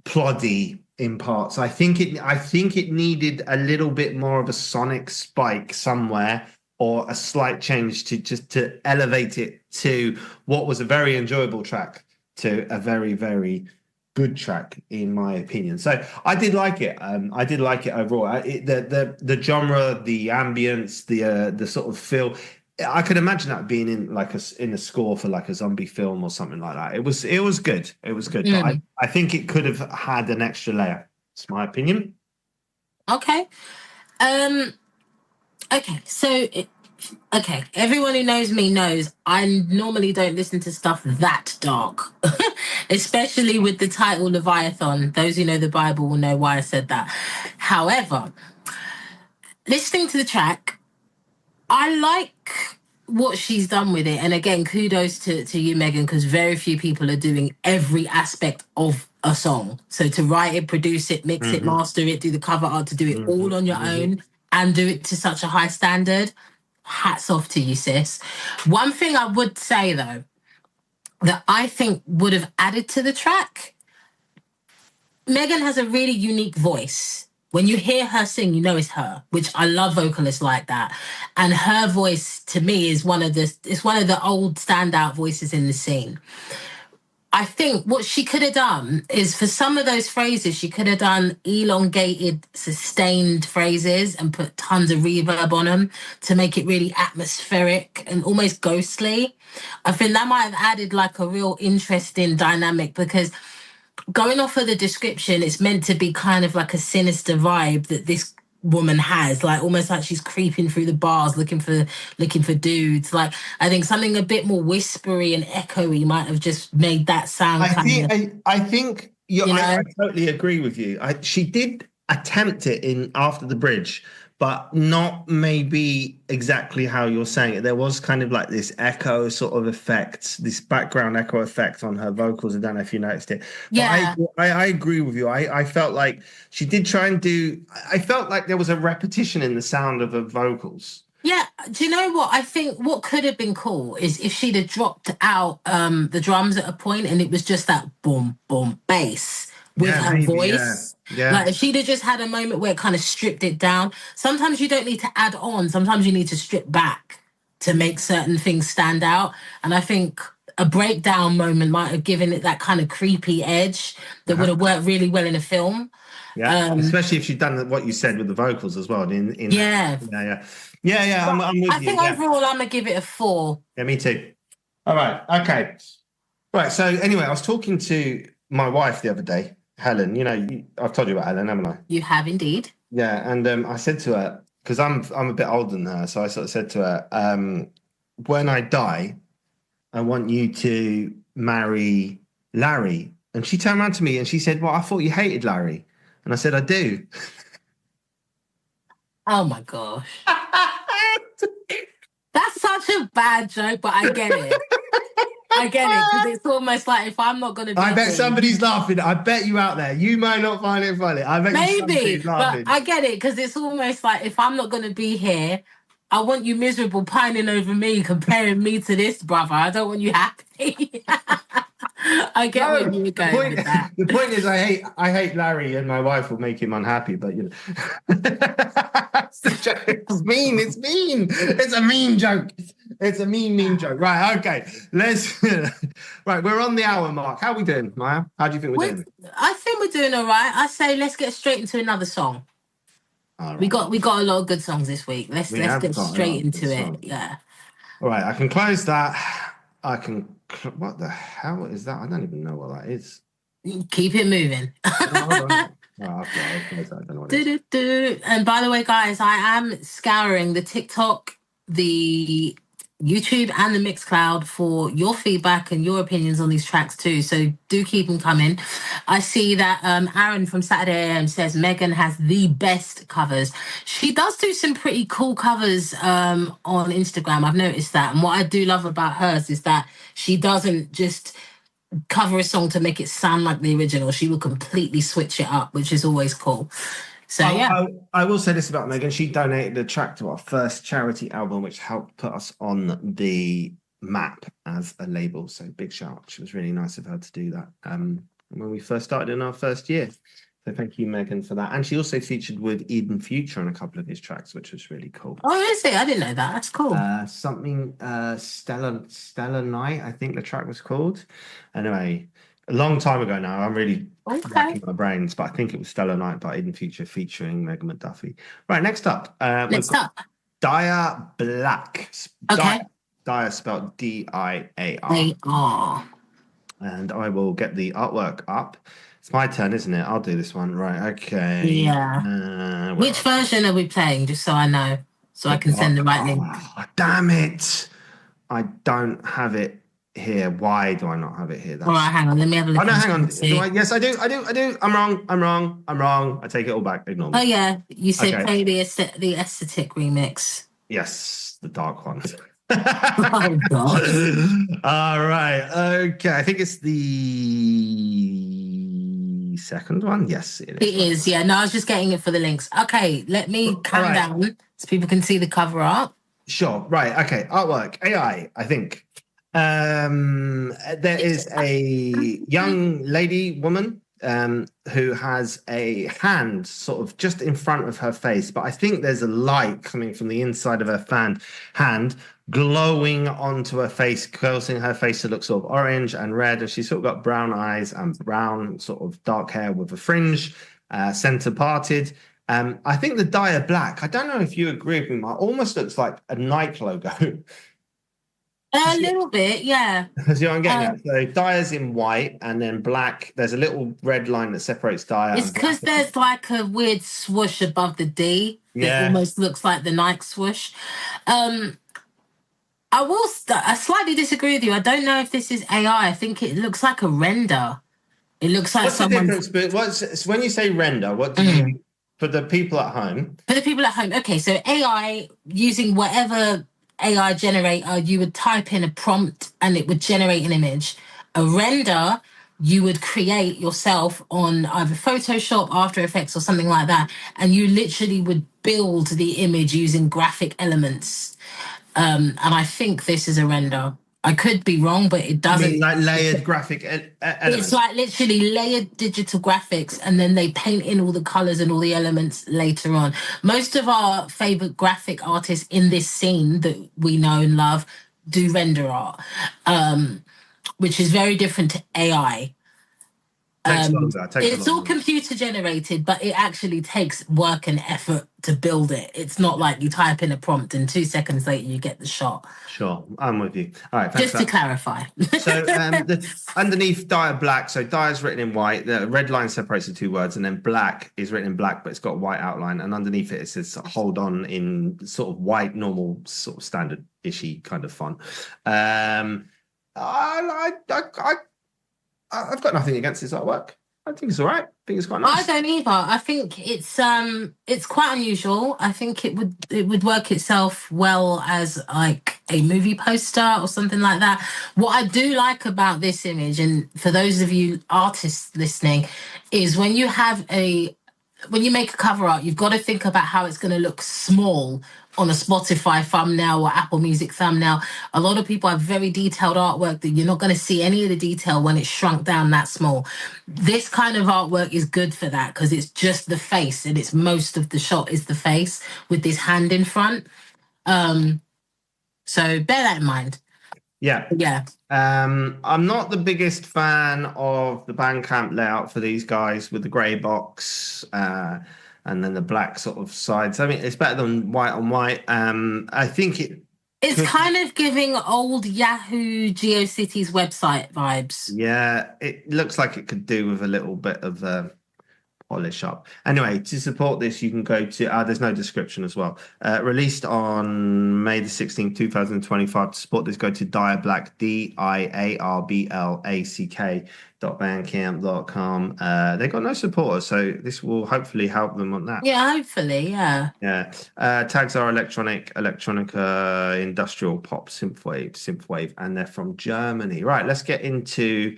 B: ploddy in parts. I think it needed a little bit more of a sonic spike somewhere, or a slight change to elevate it to what was a very enjoyable track to a very, very good track, in my opinion. So I did like it. I did like it overall. The genre, the ambience, the sort of feel. I could imagine that being in a score for like a zombie film or something like that. It was good. It was good. But I think it could have had an extra layer. It's my opinion.
C: Okay. Okay, everyone who knows me knows I normally don't listen to stuff that dark, especially with the title Leviathan. Those who know the Bible will know why I said that. However, listening to the track, I like what she's done with it. And again, kudos to you, Megan, because very few people are doing every aspect of a song. So to write it, produce it, mix it, master it, do the cover art, to do it all on your own and do it to such a high standard, hats off to you, sis. One thing I would say, though, that I think would have added to the track, Megan has a really unique voice. When you hear her sing, you know it's her, which I love vocalists like that. And her voice, to me, is one of the old standout voices in the scene. I think what she could have done is, for some of those phrases, she could have done elongated, sustained phrases and put tons of reverb on them to make it really atmospheric and almost ghostly. I think that might have added like a real interesting dynamic, because going off of the description, it's meant to be kind of like a sinister vibe that this woman has, like almost like she's creeping through the bars looking for dudes. Like, I think something a bit more whispery and echoey might have just made that sound.
B: I think I totally agree with you. She did attempt it after the bridge, but not maybe exactly how you're saying it. There was kind of like this echo sort of effect, this background echo effect on her vocals. I don't know if you noticed it.
C: Yeah.
B: But I agree with you. I felt like she did try and I felt like there was a repetition in the sound of her vocals.
C: Yeah, do you know what? I think what could have been cool is if she'd have dropped out the drums at a point and it was just that boom, boom bass with her voice.
B: Yeah.
C: Like if she'd have just had a moment where it kind of stripped it down. Sometimes you don't need to add on. Sometimes you need to strip back to make certain things stand out. And I think a breakdown moment might have given it that kind of creepy edge that would have worked really well in a film.
B: Yeah, especially if she'd done what you said with the vocals as well. I'm with you.
C: I think overall I'm going to give it a 4.
B: Yeah, me too. All right. Okay. Right. So anyway, I was talking to my wife the other day, Helen. I've told you about Helen, haven't I?
C: You have indeed.
B: Yeah, and I said to her, because I'm a bit older than her, so I sort of said to her, when I die, I want you to marry Larry. And she turned around to me and she said, well, I thought you hated Larry. And I said, I do.
C: Oh my gosh. That's such a bad joke, but I get it. I get it, because it's almost like if I'm not going to be...
B: I bet somebody's laughing. I bet you out there. You might not find it funny. I bet
C: maybe, but I get it, because it's almost like if I'm not going to be here, I want you miserable, pining over me, comparing me to this brother. I don't want you happy. I get
B: No,
C: where you were going with that.
B: the point is, I hate Larry, and my wife will make him unhappy. But you know, it's the joke. It's mean. It's mean. It's a mean joke. It's a mean joke. Right. Okay. Let's. Right. We're on the hour mark. How are we doing, Maya? How do you think we're doing?
C: I think we're doing all right. I say let's get straight into another song.
B: All right.
C: We got a lot of good songs this week. Let's get straight into it. Yeah.
B: All right. I can close that. I can. What the hell is that? I don't even know what that is.
C: Keep it moving. And by the way, guys, I am scouring the TikTok, the YouTube, and the Mixcloud for your feedback and your opinions on these tracks too. So do keep them coming. I see that Aaron from Saturday AM says Megan has the best covers. She does do some pretty cool covers on Instagram. I've noticed that. And what I do love about hers is that she doesn't just cover a song to make it sound like the original. She will completely switch it up, which is always cool. So
B: I will say this about Megan. She donated a track to our first charity album, which helped put us on the map as a label. So big shout out. She was really nice of her to do that when we first started in our first year. So thank you, Megan, for that. And she also featured with Eden Future on a couple of his tracks, which was really cool.
C: Oh, is it? I didn't know that. That's cool.
B: Stellar Night, I think the track was called. Anyway, a long time ago now. I'm really racking my brains, but I think it was Stellar Night by Eden Future featuring Megan McDuffie. Right, next up. Dia Black.
C: Okay.
B: Dia spelled D-I-A-R.
C: A-R.
B: And I will get the artwork up. It's my turn, isn't it? I'll do this one. Right, okay.
C: Yeah. Which version are we playing, just so I know, so I can send the right link?
B: Oh, damn it. I don't have it here. Why do I not have it here?
C: All right, hang on. Let me have a look.
B: Oh, no, hang on. Yes, I do. I'm wrong. I take it all back. Ignore me.
C: Oh, yeah. You said play the aesthetic remix.
B: Yes, the dark one.
C: Oh, God.
B: All right. Okay. I think it's the second one. Yes, it is.
C: It is. Yeah. No, I was just getting it for the links. Okay. Let me calm down so people can see the cover art.
B: Sure. Right. Okay. Artwork. AI, I think. There is a young woman, who has a hand sort of just in front of her face, but I think there's a light coming from the inside of her hand glowing onto her face, causing her face to look sort of orange and red, and she's sort of got brown eyes and brown sort of dark hair with a fringe, center parted. I think the Dia Black, I don't know if you agree with me, Mark, almost looks like a Nike logo.
C: A little bit, yeah.
B: See what I'm getting at? So Dia's in white and then black. There's a little red line that separates Dia.
C: It's because there's like a weird swoosh above the D that almost looks like the Nike swoosh. I slightly disagree with you. I don't know if this is AI. I think it looks like a render. It looks like someone.
B: What's the difference? When you say render, what do you mean for the people at home?
C: For the people at home, okay. So AI, using whatever AI generator, you would type in a prompt and it would generate an image. A render, you would create yourself on either Photoshop, After Effects, or something like that, and you literally would build the image using graphic elements. And I think this is a render. I could be wrong, but it doesn't.
B: You mean like layered graphic elements?
C: It's like literally layered digital graphics, and then they paint in all the colors and all the elements later on. Most of our favorite graphic artists in this scene that we know and love do render art, which is very different to AI. It's all computer generated, but it actually takes work and effort to build it. It's not like you type in a prompt and 2 seconds later you get the shot.
B: Sure, I'm with you. All right,
C: just to clarify.
B: So underneath Dia Black, so Dia's written in white, the red line separates the two words, and then black is written in black, but it's got a white outline, and underneath it says hold on in sort of white, normal, sort of standard-ishy kind of font. I've got nothing against this artwork. I think it's all right. I think it's quite nice.
C: I don't either. I think it's quite unusual. I think it would work itself well as like a movie poster or something like that. What I do like about this image, and for those of you artists listening, is when you have a when you make a cover art, you've got to think about how it's going to look small on a Spotify thumbnail or Apple Music thumbnail. A lot of people have very detailed artwork that you're not going to see any of the detail when it's shrunk down that small. This kind of artwork is good for that because it's just the face, and it's most of the shot is the face with this hand in front. So bear that in mind.
B: Yeah. I'm not the biggest fan of the Bandcamp layout for these guys with the grey box and then the black sort of sides. I mean, it's better than white on white. I think
C: it's kind of giving old Yahoo GeoCities website vibes.
B: Yeah, it looks like it could do with a little bit of polish up. Anyway, to support this, you can go to, there's no description as well. Released on May the 16th, 2025. To support this, go to Diarblack, diarblack.bandcamp.com. They got no supporters, so this will hopefully help them on that.
C: Yeah, hopefully, yeah.
B: Yeah. Tags are electronic, electronica, industrial, pop, synthwave, and they're from Germany. Right, let's get into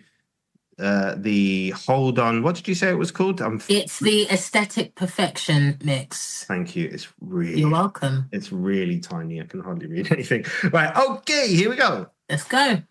B: the Hold On. What did you say it was called?
C: It's the Aesthetic Perfection mix.
B: Thank you. It's really.
C: You're welcome.
B: It's really tiny. I can hardly read anything. Right. Okay. Here we go.
C: Let's go.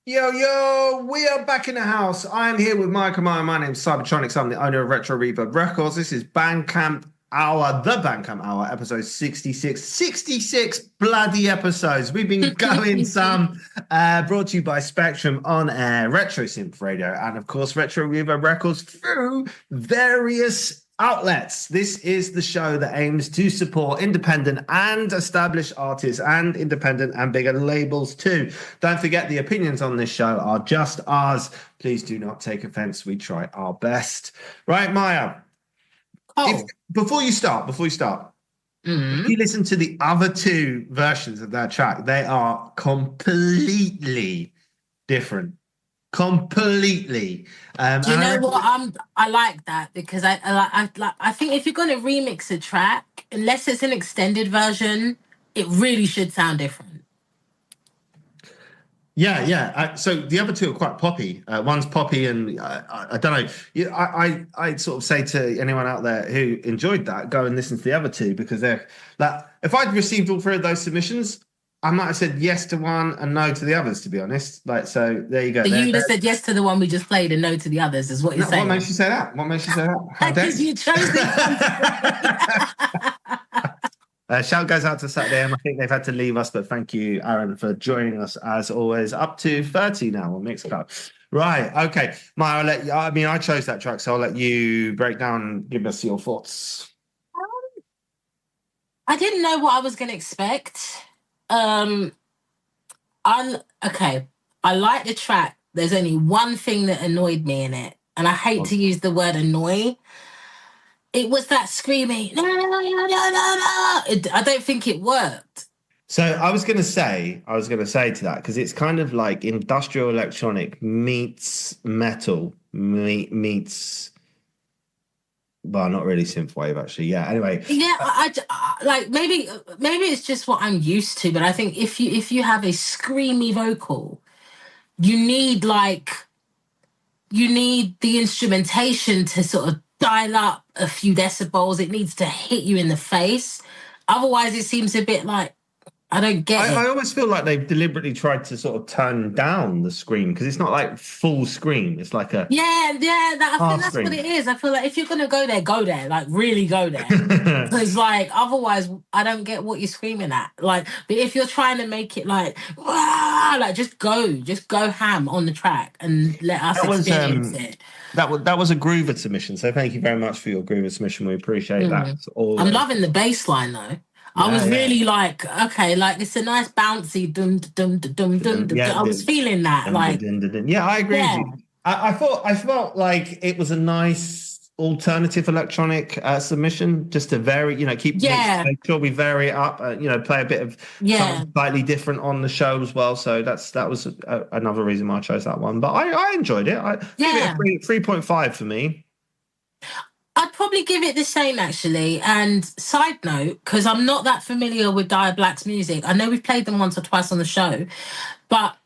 B: Yo, we are back in the house. I am here with Michael Meyer. My name is Cybertronics. I'm the owner of Retro Reverb Records. This is Bandcamp Hour, the Bandcamp Hour, episode 66. 66 bloody episodes. We've been going some. Brought to you by Spectrum on air, Retro Synth Radio, and of course, Retro Reverb Records through various outlets. This is the show that aims to support independent and established artists and independent and bigger labels too. Don't forget, the opinions on this show are just ours. Please do not take offense. We try our best. Right, Maya? Before you start, if you listen to the other two versions of that track, they are completely different. Completely.
C: Do you know what? I like that because I think if you're going to remix a track, unless it's an extended version, it really should sound different.
B: Yeah. So the other two are quite poppy. One's poppy, and I don't know. I sort of say to anyone out there who enjoyed that, go and listen to the other two, because they're like, if I'd received all three of those submissions, I might have said yes to one and no to the others, to be honest. Like, so there you go.
C: So you just said yes to the one we just played and no to the others, is what you're saying.
B: What makes you say that?
C: Because you chose it.
B: Shout goes out to Saturday, and I think they've had to leave us, but thank you, Aaron, for joining us as always. Up to 30 now on Mixcloud. Right, okay. Maya, I chose that track, so I'll let you break down and give us your thoughts.
C: I didn't know what I was going to expect. I like the track. There's only one thing that annoyed me in it, and I hate to use the word annoy. It was that screaming, no. I don't think it worked.
B: So I was going to say to that, because it's kind of like industrial electronic meets metal meets. Well, not really synthwave, actually. Yeah. Anyway.
C: Yeah, I like maybe it's just what I'm used to, but I think if you have a screamy vocal, you need the instrumentation to sort of dial up a few decibels. It needs to hit you in the face. Otherwise, it seems a bit like, I don't get it.
B: I always feel like they've deliberately tried to sort of turn down the scream, because it's not like full scream. It's like a
C: I think that's
B: scream.
C: what it is. I feel like if you're gonna go there, like really go there. Because like otherwise, I don't get what you're screaming at. Like, but if you're trying to make it like, just go ham on the track and let us experience it.
B: That was a Groover submission. So thank you very much for your Groover submission. We appreciate that.
C: I'm loving the bass line though. I was really like, okay, like it's a nice bouncy dum dum dum dum dum. I was feeling that, like,
B: yeah, I agree with you. I felt like it was a nice alternative electronic submission, just to vary, make sure we vary it up, play a bit of something slightly different on the show as well. So that was another reason why I chose that one. But I enjoyed it. I give it a 3.5 for me.
C: I'd probably give it the same, actually. And side note, because I'm not that familiar with Dire Black's music. I know we've played them once or twice on the show, but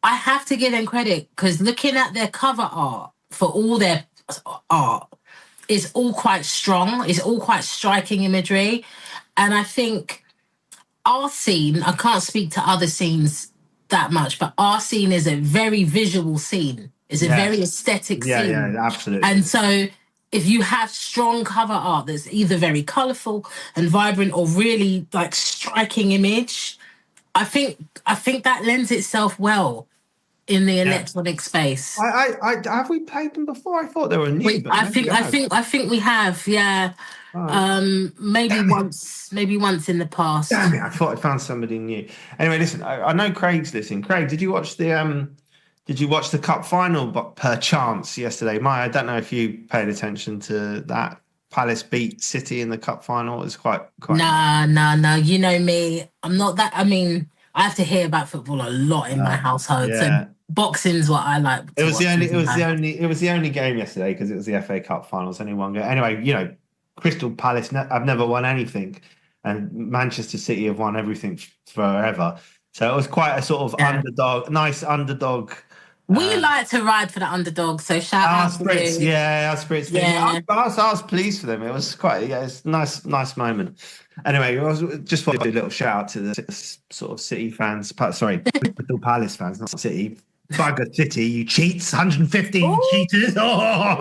C: I have to give them credit, because looking at their cover art for all their art is all quite strong. It's all quite striking imagery. And I think our scene, I can't speak to other scenes that much, but our scene is a very visual scene. It's a very aesthetic scene.
B: Yeah, absolutely.
C: And so if you have strong cover art that's either very colourful and vibrant or really like striking image, I think that lends itself well in the electronic space.
B: I have we played them before? I thought they were new.
C: I think we have. Yeah. Oh. Maybe once in the past.
B: Damn it! I thought I found somebody new. Anyway, listen. I know Craig's listening. Craig, did you watch the cup final per chance yesterday? Maya, I don't know if you paid attention to that. Palace beat City in the cup final. It was quite.
C: No. You know me. I'm not that. I mean, I have to hear about football a lot in my household. Yeah. So boxing's what I like.
B: It was the only game yesterday, because it was the FA Cup final. It's only one game. Anyway, Crystal Palace. I've never won anything, and Manchester City have won everything forever. So it was quite a sort of nice underdog.
C: We like to ride for the underdog, so shout out to
B: Spritz, you. Yeah, our Spritz. Yeah. I was pleased for them. It was quite, it's a nice moment. Anyway, I just want to do a little shout out to the sort of City fans. Sorry, Crystal Palace fans, not City. Bugger City, you cheats, 115
C: Ooh.
B: cheaters. Oh.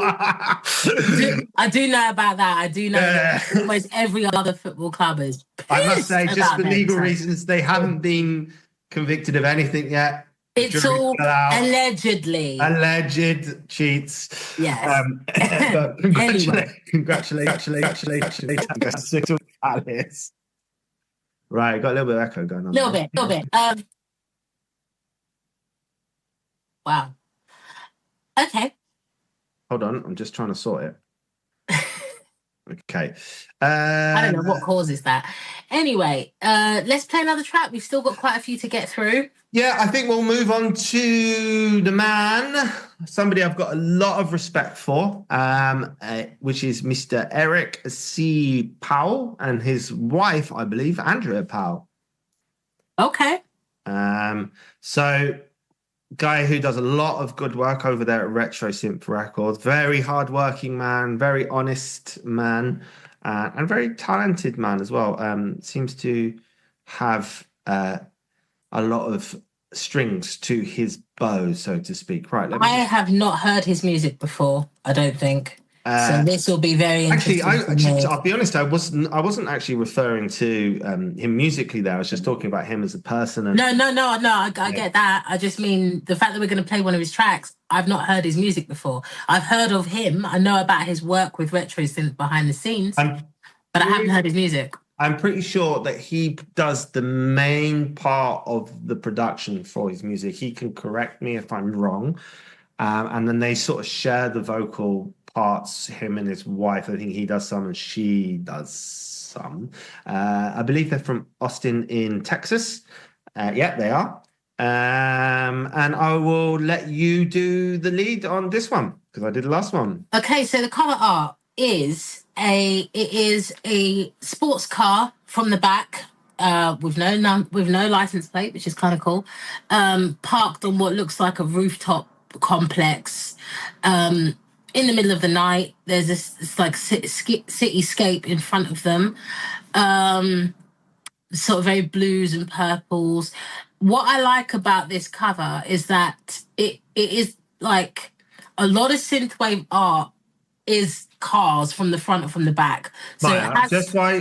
C: I do know about that. I do know that almost every other football club is pissed.
B: I must say, just for legal
C: them,
B: reasons, they haven't been convicted of anything yet.
C: It's all allegedly.
B: Alleged cheats.
C: Yes.
B: But congratulations. Right, got a little bit of echo going on.
C: Little bit. Wow. Okay.
B: Hold on, I'm just trying to sort it. Okay.
C: I don't know what causes that. Anyway, let's play another track. We've still got quite a few to get through.
B: Yeah, I think we'll move on to the man, somebody I've got a lot of respect for, which is Mr. Eric C. Powell and his wife, I believe, Andrea Powell.
C: Okay.
B: So guy who does a lot of good work over there at Retro Synth Records. Very hardworking man, very honest man, and very talented man as well. Seems to have a lot of strings to his bow, so to speak. Right.
C: I have not heard his music before, I don't think. So this will be very interesting.
B: I'll be honest. I wasn't actually referring to him musically there. I was just talking about him as a person. And,
C: no. I get that. I just mean the fact that we're going to play one of his tracks. I've not heard his music before. I've heard of him. I know about his work with Retro Synth behind the scenes, but I haven't heard his music.
B: I'm pretty sure that he does the main part of the production for his music. He can correct me if I'm wrong, and then they sort of share the vocal parts, him and his wife. I think he does some and she does some. I believe they're from Austin in Texas. Yeah, they are. And I will let you do the lead on this one because I did the last one.
C: Okay, so the cover art is a sports car from the back with no license plate, which is kind of cool. Parked on what looks like a rooftop complex. In the middle of the night, there's this like cityscape in front of them, sort of very blues and purples. What I like about this cover is that it is like a lot of synthwave art is cars from the front and from the back. So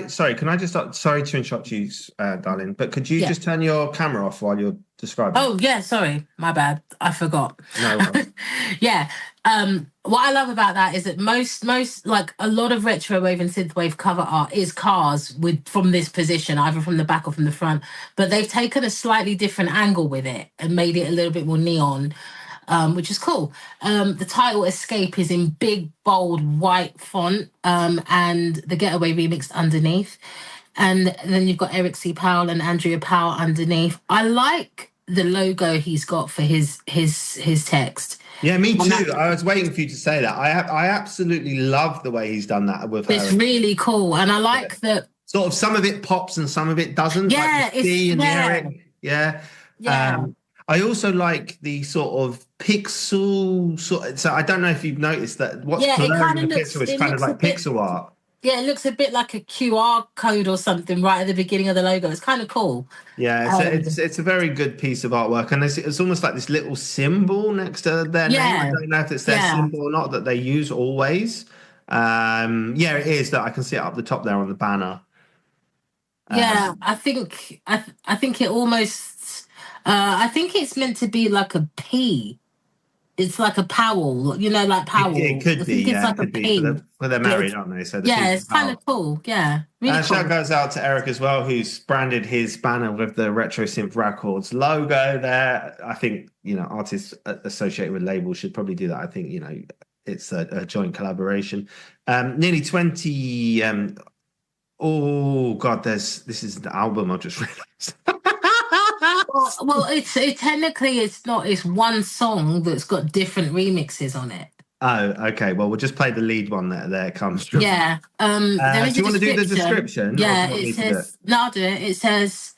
B: sorry, can I just sorry to interrupt you, darling, but could you just turn your camera off while you're describing?
C: Oh yeah, sorry, my bad, I forgot.
B: No worries.
C: Yeah. What I love about that is that most like a lot of retro wave and synthwave cover art is cars from this position, either from the back or from the front, but they've taken a slightly different angle with it and made it a little bit more neon, which is cool. The title Escape is in big, bold, white font, and the Getaway remixed underneath. And then you've got Eric C. Powell and Andrea Powell underneath. I like the logo he's got for his text.
B: Yeah, me too. I was waiting for you to say that. I absolutely love the way he's done that with her.
C: It's really cool. And I like that.
B: Sort of some of it pops and some of it doesn't.
C: Yeah,
B: like Eric. Yeah. I also like the sort of pixel so I don't know if you've noticed that what's blurring in the pixel is kind of like pixel art.
C: Yeah, it looks a bit like a QR code or something right at the beginning of the logo. It's kind of cool.
B: Yeah, it's a very good piece of artwork. And it's almost like this little symbol next to their name. I don't know if it's their symbol or not that they use always. Yeah, it is that I can see it up the top there on the banner.
C: I think it almost I think it's meant to be like a P. It's like a Powell, like Powell.
B: It could be,
C: it's like a P.
B: But they're married, aren't they? So
C: it's kind of cool. Yeah, really cool.
B: Shout goes out to Eric as well, who's branded his banner with the Retro Synth Records logo there. I think artists associated with labels should probably do that. I think it's a joint collaboration. Nearly 20. Oh God, this is the album. I just realised.
C: Well, technically it's not. It's one song that's got different remixes on it.
B: Oh, okay. Well, we'll just play the lead one that comes from.
C: Yeah.
B: Do you want to do the description?
C: Yeah, it says. No, I'll do it. It says,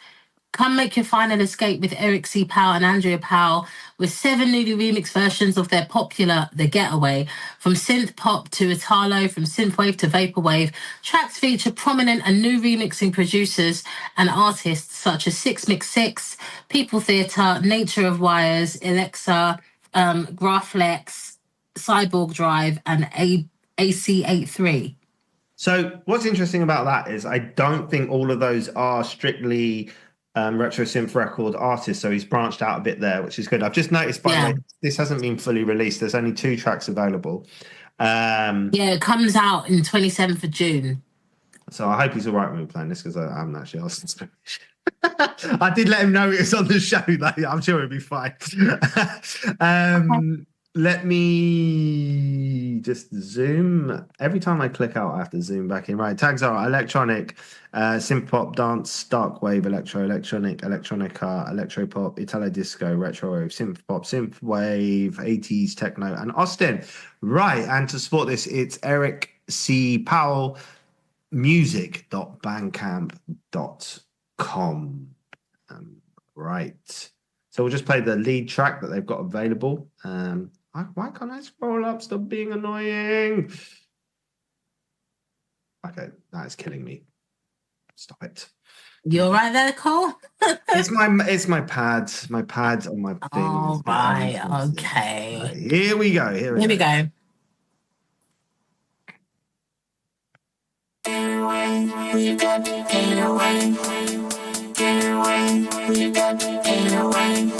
C: "Come make your final escape with Eric C. Powell and Andrea Powell with 7 newly remixed versions of their popular The Getaway. From synth pop to Italo, from synthwave to vaporwave, tracks feature prominent and new remixing producers and artists such as 6 Mix 6, People Theatre, Nature of Wires, Alexa, Graphlex, Cyborg Drive, and AC83.
B: So what's interesting about that is I don't think all of those are strictly retro synth record artists. So he's branched out a bit there, which is good. I've just noticed, by the way, this hasn't been fully released. There's only 2 tracks available.
C: It comes out in 27th of June. So
B: I hope he's all right with me playing this, because I haven't actually asked his permission. I did let him know it was on the show, though. I'm sure it'll be fine. Let me just zoom. Every time I click out, I have to zoom back in. Right, tags are electronic, synth pop, dance, dark wave, electro, electronic, electronica, electro pop, Italo disco, retro wave, synth pop, synth wave, 80s techno, and Austin. Right, and to support this, it's Eric C. Powell, music.bandcamp.com. Right. So we'll just play the lead track that they've got available. Why can't I scroll up? Stop being annoying. Okay, that is killing me. Stop it.
C: You're right there, Cole.
B: It's my pad. My pad on my thing.
C: Oh, right. Okay.
B: Right, here we go. Here we go.
A: Get away, we got to get away. Get away, we got to get away.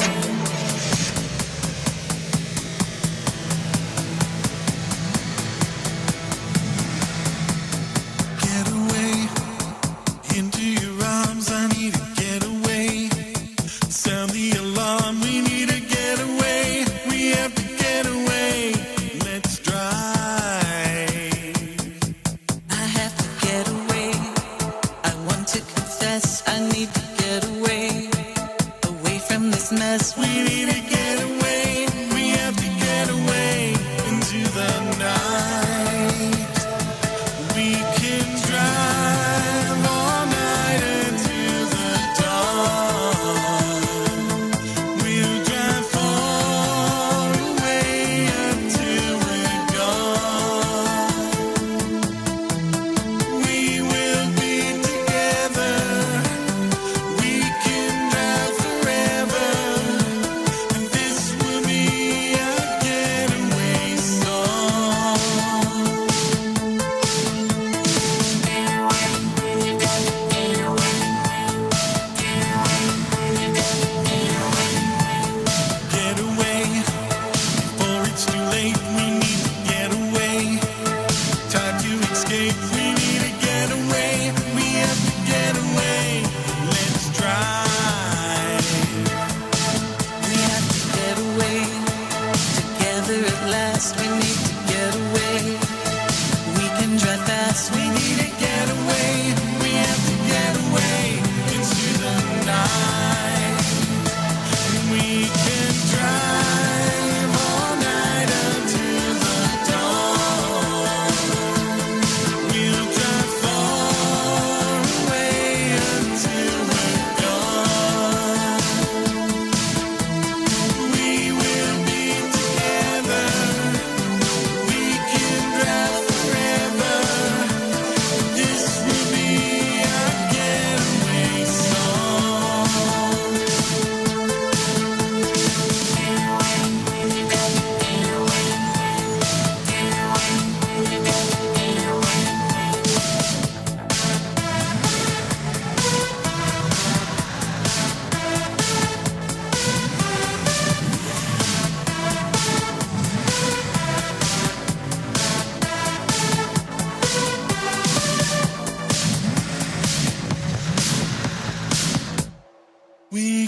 D: We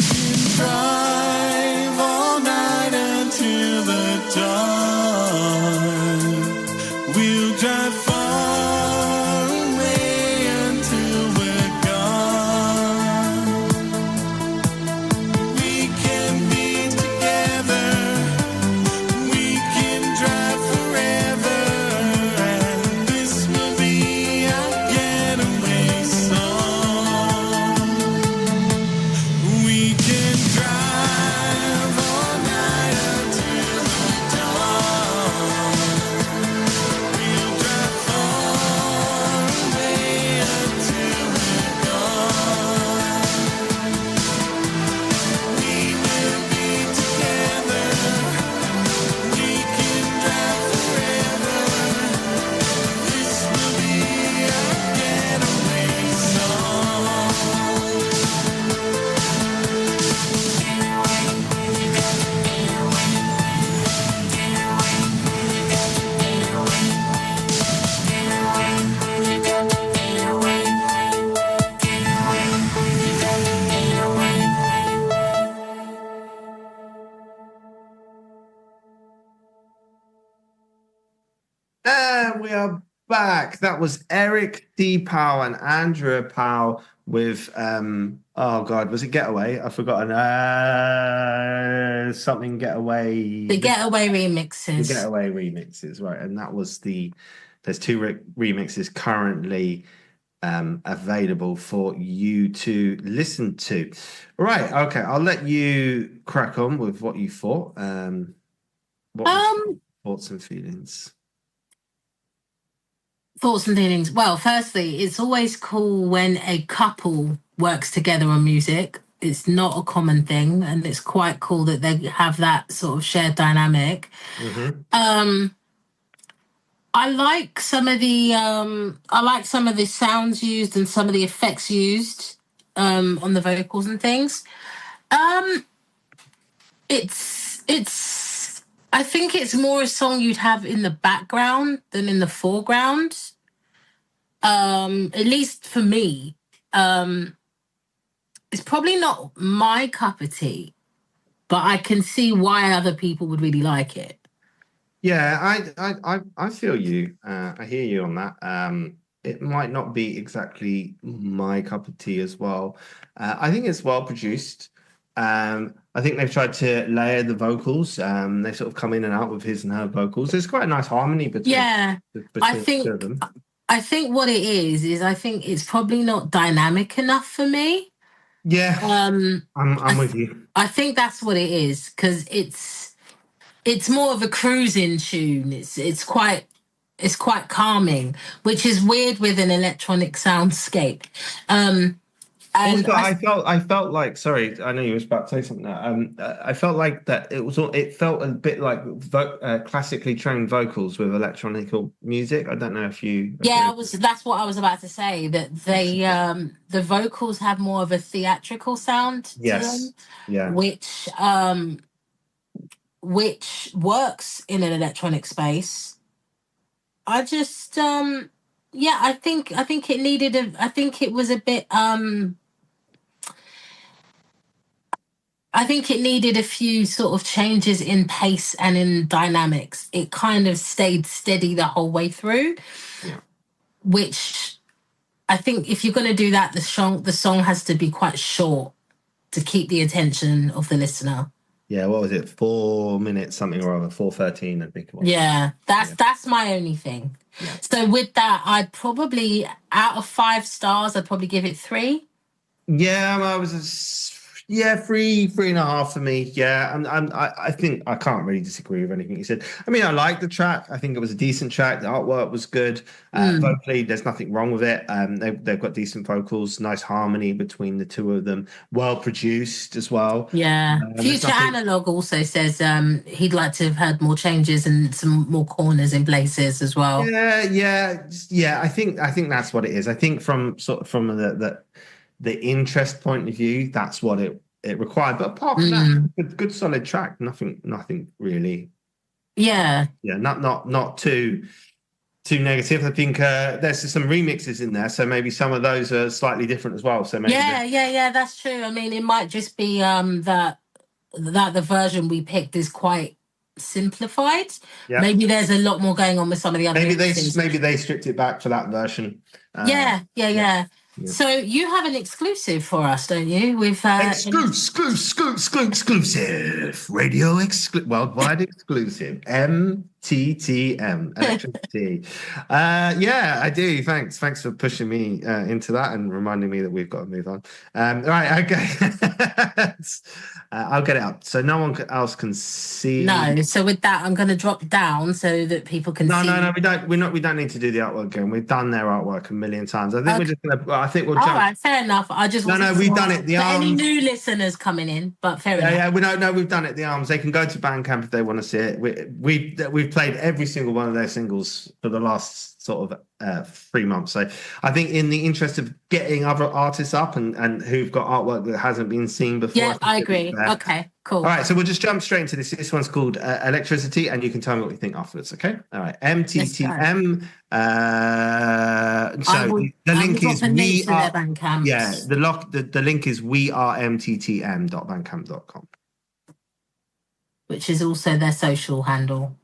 D: can drive.
B: And we are back. That was Eric D. Powell and Andrea Powell with oh God, was it Getaway? I've forgotten. Something Getaway.
C: The Getaway
B: The
C: remixes.
B: Getaway remixes, right? And that was there's two remixes currently available for you to listen to. Right, okay. I'll let you crack on with what you thought. Thoughts and feelings?
C: Thoughts and feelings. Well, firstly, it's always cool when a couple works together on music. It's not a common thing, and it's quite cool that they have that sort of shared dynamic.
B: Mm-hmm.
C: I like some of the sounds used and some of the effects used on the vocals and things. It's I think it's more a song you'd have in the background than in the foreground. At least for me. It's probably not my cup of tea, but I can see why other people would really like it.
B: Yeah, I feel you. I hear you on that. It might not be exactly my cup of tea as well. I think it's well produced. I think they've tried to layer the vocals. They sort of come in and out with his and her vocals. There's quite a nice harmony between the two of them.
C: I think what it is I think it's probably not dynamic enough for me.
B: Yeah, I'm with you.
C: I think that's what it is, because it's more of a cruising tune. It's quite calming, which is weird with an electronic soundscape. And
B: also, I felt like, sorry, I know you was about to say something there. I felt like that it felt a bit like classically trained vocals with electronic music. I don't know if you.
C: Yeah, that's what I was about to say. That they the vocals have more of a theatrical sound to them,
B: yeah,
C: which works in an electronic space. I just I think it needed it was a bit I think it needed a few sort of changes in pace and in dynamics. It kind of stayed steady the whole way through, which I think if you're going to do that, the song has to be quite short to keep the attention of the listener.
B: Yeah, what was it? 4 minutes, something or other, 4:13, I think it was.
C: Yeah, that's my only thing. Yeah. So with that, I'd probably, out of 5 stars, I'd probably give it 3.
B: Yeah, I was 3.5 for me. Yeah, I think I can't really disagree with anything you said. I mean, I like the track. I think it was a decent track. The artwork was good. Vocally, there's nothing wrong with it. They've got decent vocals, nice harmony between the two of them. Well produced as well.
C: Yeah. Future Analog also says he'd like to have heard more changes and some more corners in places as well.
B: Yeah. I think that's what it is. I think from the interest point of view, that's what it required. But apart from that, good solid track. Nothing really.
C: Yeah.
B: Yeah, not too negative. I think there's some remixes in there, so maybe some of those are slightly different as well. So maybe
C: that's true. I mean, it might just be that the version we picked is quite simplified. Yeah. Maybe there's a lot more going on with some of the other.
B: Maybe they stripped it back for that version.
C: Yeah. So you have an exclusive for us, don't you? With
B: exclusive radio worldwide exclusive MTTM electricity. I do. Thanks for pushing me into that and reminding me that we've got to move on. Right, okay. I'll get it up so no one else can see.
C: No, so with that, I'm going to drop down so that people can see.
B: No, we don't need to do the artwork again. We've done their artwork a million times. I think we're just going to. I think we'll jump.
C: All right, fair enough. I just
B: we've done it. The arms.
C: Any new listeners coming in, but fair enough.
B: Yeah, we've done it. The arms. They can go to Bandcamp if they want to see it. We've played every single one of their singles for the last sort of 3 months. So I think in the interest of getting other artists up and who've got artwork that hasn't been seen before.
C: Yeah, I agree. Okay, cool.
B: All right, so we'll just jump straight into this. This one's called Electricity, and you can tell me what you think afterwards, okay? All right, MTTM. The link is we are. Yeah, the link is wearemttm.bandcamp.com,
C: which is also their social handle.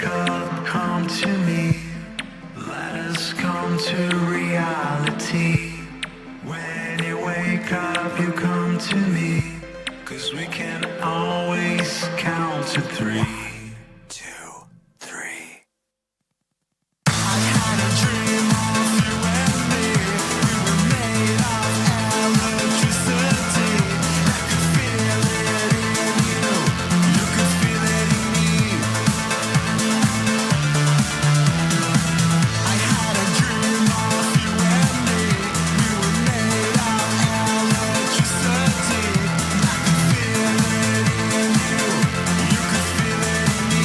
A: wake up, come to me. Let us come to reality. When you wake up, you come to me. 'Cause we can always count to 3. 1, 2, 3. I had a dream of you and me. We were made of electricity. I could feel it in you. You could feel it in me. I had a dream of you and me. We were made of electricity. I could feel it in you. You could feel it in me.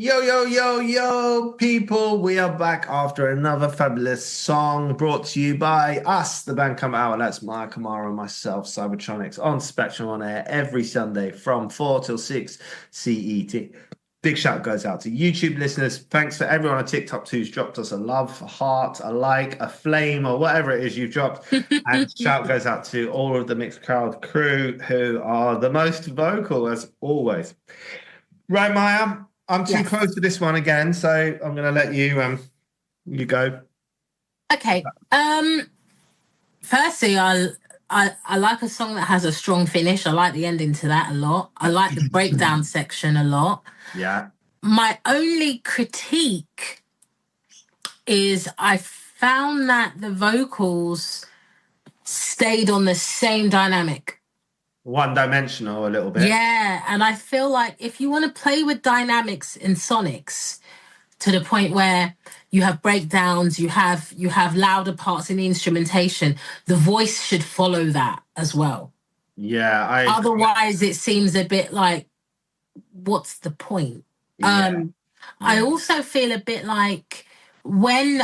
B: Yo, yo, yo, yo, people. We are back after another fabulous song brought to you by us, the Bandcamp Hour. That's Maya Kamara and myself, Cybertronics, on Spectrum on Air every Sunday from 4 till 6 CET. Big shout goes out to YouTube listeners. Thanks for everyone on TikTok who's dropped us a love, a heart, a like, a flame, or whatever it is you've dropped. And shout goes out to all of the Mixed Crowd crew who are the most vocal as always. Right, Maya? I'm too close to this one again, so I'm going to let you you go.
C: Okay. Firstly, I like a song that has a strong finish. I like the ending to that a lot. I like the breakdown section a lot.
B: Yeah.
C: My only critique is I found that the vocals stayed on the same dynamic.
B: One-dimensional a little bit.
C: Yeah, and I feel like if you want to play with dynamics in sonics to the point where you have breakdowns, you have louder parts in the instrumentation, the voice should follow that as well.
B: Yeah,
C: otherwise it seems a bit like, what's the point?
B: Yeah.
C: I also feel a bit like when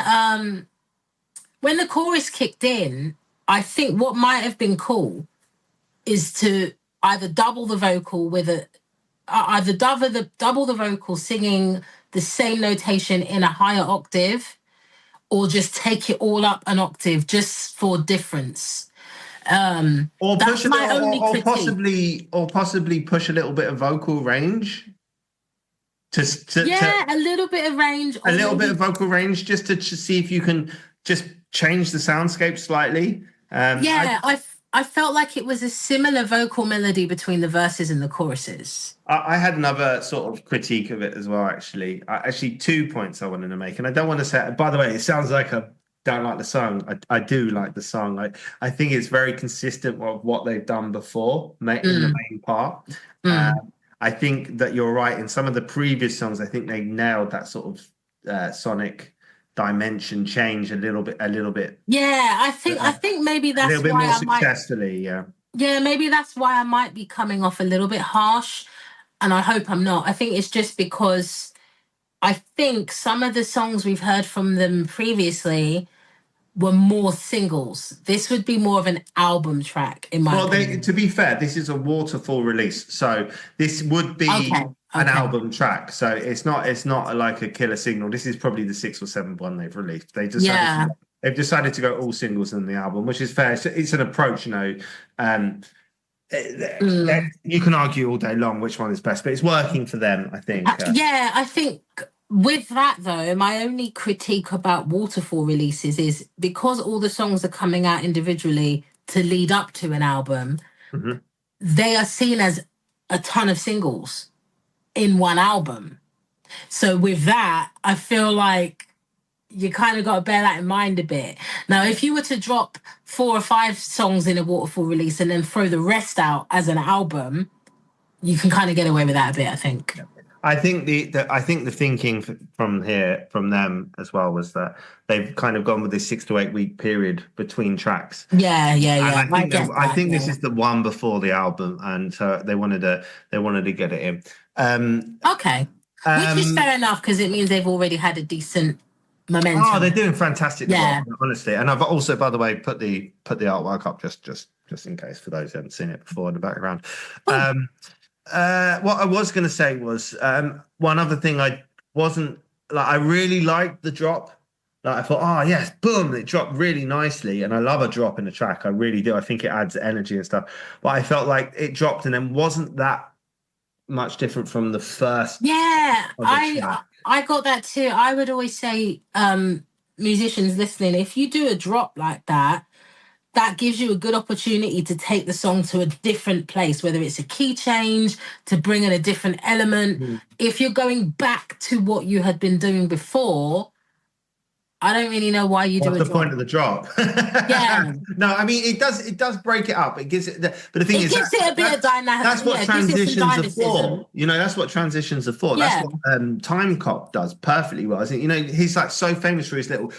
C: the chorus kicked in, I think what might have been cool is to either double the vocal double the vocal singing the same notation in a higher octave, or just take it all up an octave just for difference.
B: Or
C: that's
B: push a
C: my
B: little,
C: only
B: or
C: critique.
B: possibly push a little bit of vocal range.
C: A little bit of range.
B: A little bit of vocal range, just to see if you can just change the soundscape slightly.
C: I felt like it was a similar vocal melody between the verses and the choruses.
B: I had another sort of critique of it as well, actually. Actually, 2 points I wanted to make. And I don't want to say, by the way, it sounds like I don't like the song. I do like the song. I think it's very consistent with what they've done before in the main part. I think that you're right. In some of the previous songs, I think they nailed that sort of sonic dimension change a little bit.
C: Yeah, I think maybe that's
B: a little bit
C: why
B: more successfully.
C: Yeah, maybe that's why I might be coming off a little bit harsh, and I hope I'm not. I think it's just because I think some of the songs we've heard from them previously were more singles. This would be more of an album track, in my opinion.
B: To be fair, this is a waterfall release, so this would be an album track. So it's not like a killer single. This is probably the 6th or 7th one they've released. They've decided to go all singles in the album, which is fair. It's an approach, you know. You can argue all day long which one is best, but it's working for them, I think.
C: I think with that, though, my only critique about waterfall releases is because all the songs are coming out individually to lead up to an album, they are seen as a ton of singles in one album. So with that, I feel like you kind of got to bear that in mind a bit. Now, if you were to drop 4 or 5 songs in a waterfall release and then throw the rest out as an album, you can kind of get away with that a bit, I think.
B: I think the thinking from them as well was that they've kind of gone with this 6 to 8 week period between tracks.
C: Yeah, yeah,
B: And
C: yeah.
B: I think this is the one before the album, and so they wanted to get it in.
C: Okay, which is fair enough because it means they've already had a decent momentum.
B: Oh, they're doing fantastically
C: Yeah.
B: well, honestly. And I've also, by the way, put the artwork up just in case for those who haven't seen it before in the background. What I was going to say was one other thing. I really liked the drop. Like I thought, oh yes, boom, it dropped really nicely, and I love a drop in a track. I really do. I think it adds energy and stuff. But I felt like it dropped and then wasn't that much different from the first.
C: Yeah, I got that too. I would always say, musicians listening, if you do a drop like that, that gives you a good opportunity to take the song to a different place, whether it's a key change, to bring in a different element. Mm-hmm. If you're going back to what you had been doing before, I don't really know why you do it.
B: What's the point of the drop?
C: Yeah.
B: No, I mean it does break it up. It gives it, but the thing is,
C: it gives it a bit of dynamic.
B: That's what transitions are for. You know, that's what transitions are for. Yeah. That's what Time Cop does perfectly well. I think, you know, he's like so famous for his little.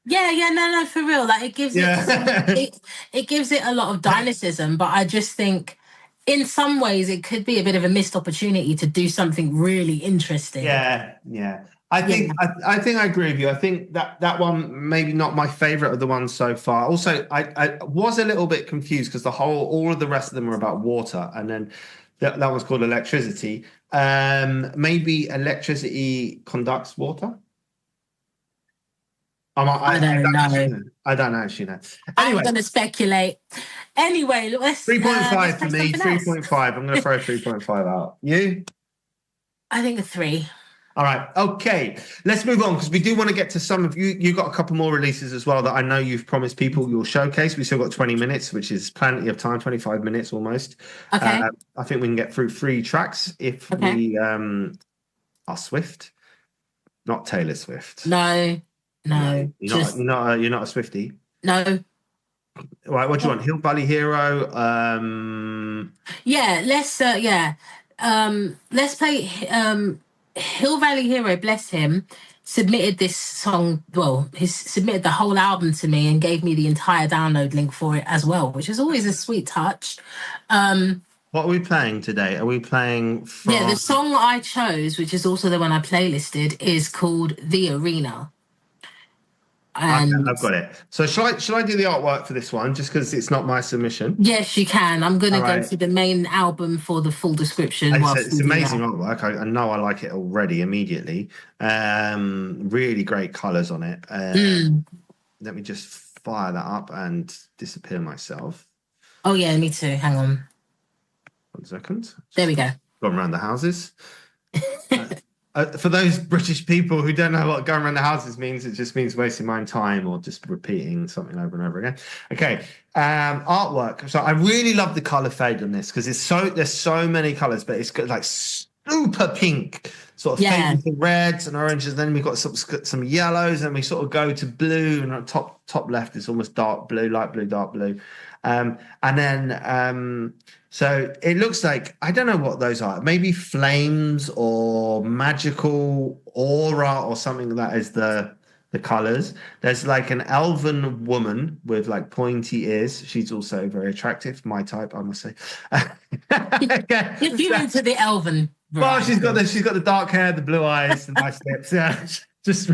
C: Yeah, no, for real. Like it gives it gives it a lot of dynamism, but I just think in some ways it could be a bit of a missed opportunity to do something really interesting.
B: Yeah. I think I agree with you. I think that one maybe not my favorite of the ones so far. Also, I was a little bit confused because all of the rest of them were about water, and then that was called electricity. Maybe electricity conducts water. I don't know. I don't actually know. Anyway,
C: I'm going to speculate. Anyway, let's
B: 3.5 for me. 3.5. I'm going to throw 3.5 out. You?
C: I think a 3.
B: All right. Okay. Let's move on because we do want to get to some of you. You've got a couple more releases as well that I know you've promised people you'll showcase. We've still got 20 minutes, which is plenty of time, 25 minutes almost.
C: Okay.
B: I think we can get through 3 tracks if we are swift. Not Taylor Swift.
C: No.
B: You're not a Swiftie.
C: No.
B: Right. What do you want? Hill Valley Hero.
C: Yeah. Let's play. Hill Valley Hero, bless him, submitted this song. Well, he's submitted the whole album to me and gave me the entire download link for it as well, which is always a sweet touch.
B: What are we playing today? Are we playing from...
C: Yeah, the song I chose, which is also the one I playlisted, is called The Arena. And
B: okay, I've got it. So shall I do the artwork for this one just because it's not my submission?
C: Yes, you can. I'm going to go to the main album for the full description.
B: It's amazing artwork. I know I like it already immediately. Really great colours on it. Let me just fire that up and disappear myself.
C: Oh yeah, me too. Hang on.
B: 1 second.
C: There we go.
B: Gone around the houses. For those British people who don't know what going around the houses means, it just means wasting my time or just repeating something over and over again. Okay, artwork. So I really love the color fade on this because there's so many colors, but it's got like super pink, sort of fade into reds and oranges. Then we've got some yellows, and we sort of go to blue, and on top left is almost dark blue, light blue, dark blue, and then. So it looks like, I don't know what those are, maybe flames or magical aura or something that is the colors. There's like an elven woman with like pointy ears. She's also very attractive, my type, I must say.
C: If you're into the elven.
B: Well, she's got the dark hair, the blue eyes, the nice lips. Yeah. Just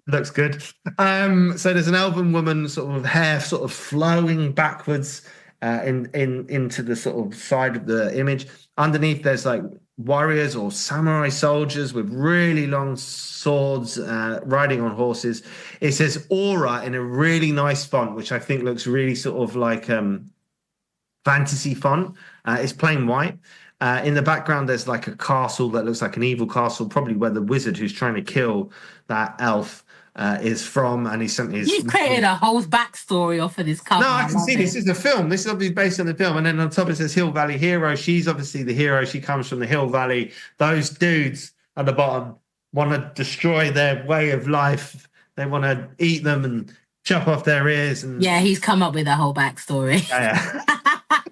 B: looks good. So there's an elven woman, sort of hair sort of flowing backwards into the sort of side of the image. Underneath there's like warriors or samurai soldiers with really long swords riding on horses. It says aura in a really nice font, which I think looks really sort of like fantasy font. It's plain white. In the background there's like a castle that looks like an evil castle, probably where the wizard who's trying to kill that elf is from, and you've
C: created a whole backstory off of this cover.
B: No, I can see this is a film. This is obviously based on the film, and then on top it says Hill Valley Hero. She's obviously the hero. She comes from the Hill Valley. Those dudes at the bottom want to destroy their way of life. They want to eat them and chop off their ears. And
C: yeah, he's come up with a whole backstory.
B: Yeah.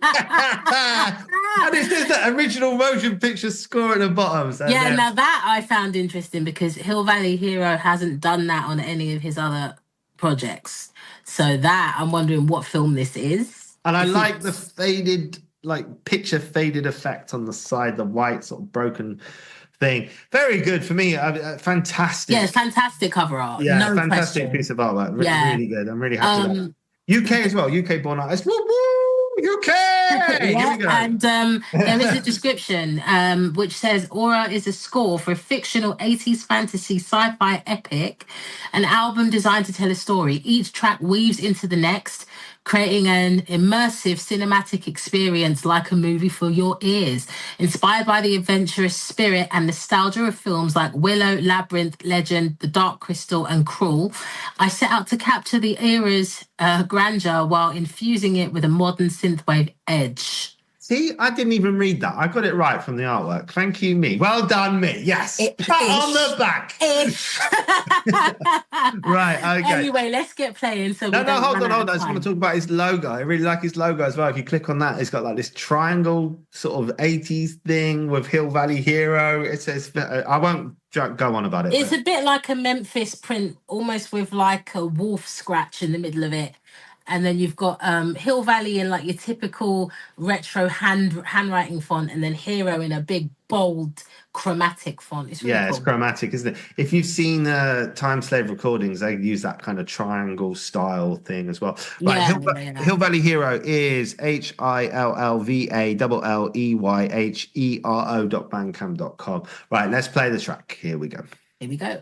B: And it says that original motion picture score at the bottom. So
C: Yeah, now that I found interesting because Hill Valley Hero hasn't done that on any of his other projects. So that I'm wondering what film this is.
B: And I like the faded, like picture faded effect on the side, the white sort of broken thing. Very good for me. Fantastic.
C: Yeah, it's fantastic cover art.
B: Yeah,
C: no
B: fantastic
C: question.
B: piece of artwork.
C: Yeah.
B: Really good. I'm really happy with that. UK as well. UK born artist. Woo woo! UK. Here we go.
C: And there is a description which says Aura is a score for a fictional 80s fantasy sci-fi epic, an album designed to tell a story. Each track weaves into the next, creating an immersive cinematic experience like a movie for your ears. Inspired by the adventurous spirit and nostalgia of films like Willow, Labyrinth, Legend, The Dark Crystal, and Cruel, I set out to capture the era's grandeur while infusing it with a modern synthwave edge.
B: See, I didn't even read that. I got it right from the artwork. Thank you, me. Well done, me. Yes. Pat on the back. Right, okay.
C: Anyway, let's get playing. So
B: no, hold on. I just want to talk about his logo. I really like his logo as well. If you click on that, it's got like this triangle sort of 80s thing with Hill Valley Hero. It says, I won't go on about it.
C: It's a bit like a Memphis print, almost with like a wolf scratch in the middle of it. And then you've got Hill Valley in like your typical retro handwriting font, and then Hero in a big, bold, chromatic font. It's really cool.
B: It's chromatic, isn't it? If you've seen Time Slave recordings, they use that kind of triangle style thing as well. Right, Hill Valley Hero is HILLVALLEYHERO.bandcamp.com. Right, let's play the track. Here we go.
C: Here we go.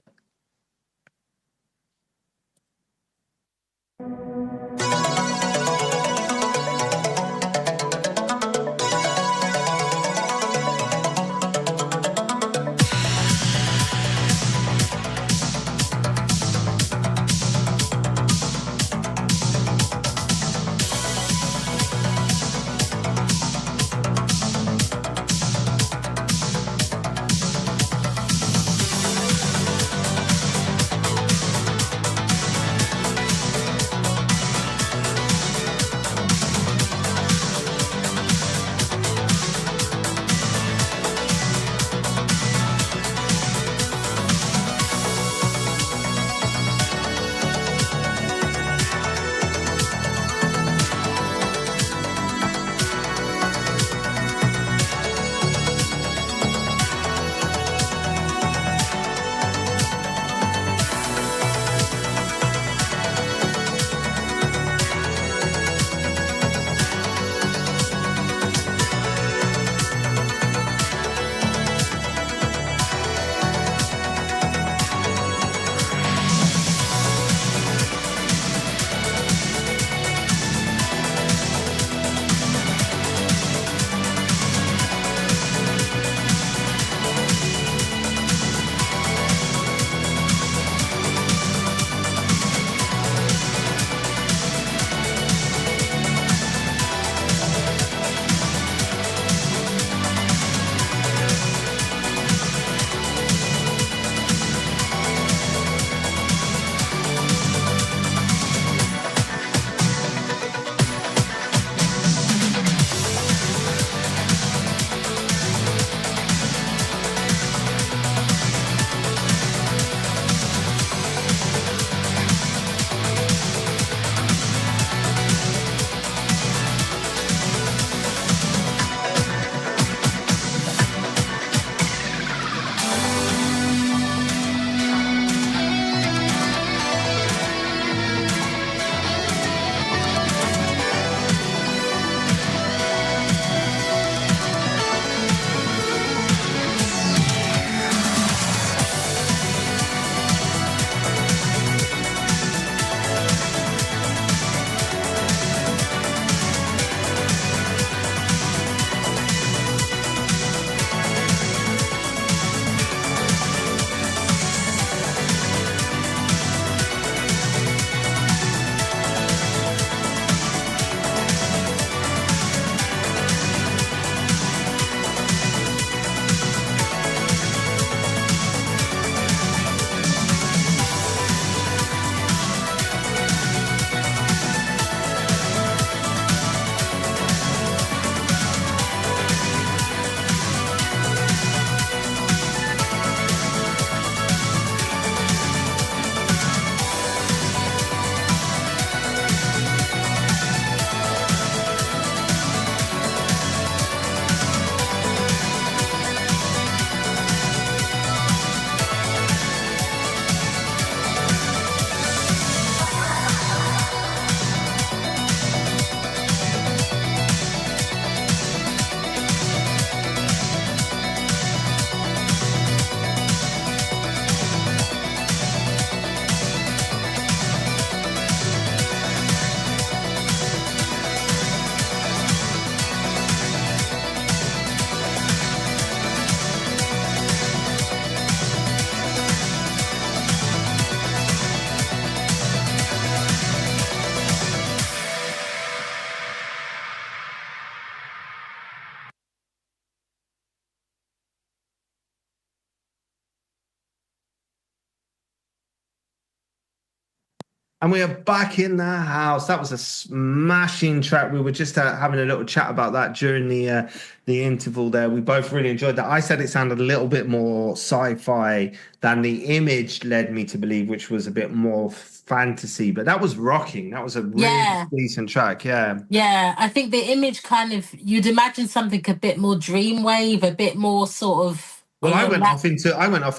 B: And we are back in the house. That was a smashing track. We were just having a little chat about that during the interval there. We both really enjoyed that. I said it sounded a little bit more sci-fi than the image led me to believe, which was a bit more fantasy. But that was rocking. That was a really decent track. Yeah.
C: Yeah, I think the image kind of, you'd imagine something a bit more dreamwave, a bit more sort of.
B: Well, I went off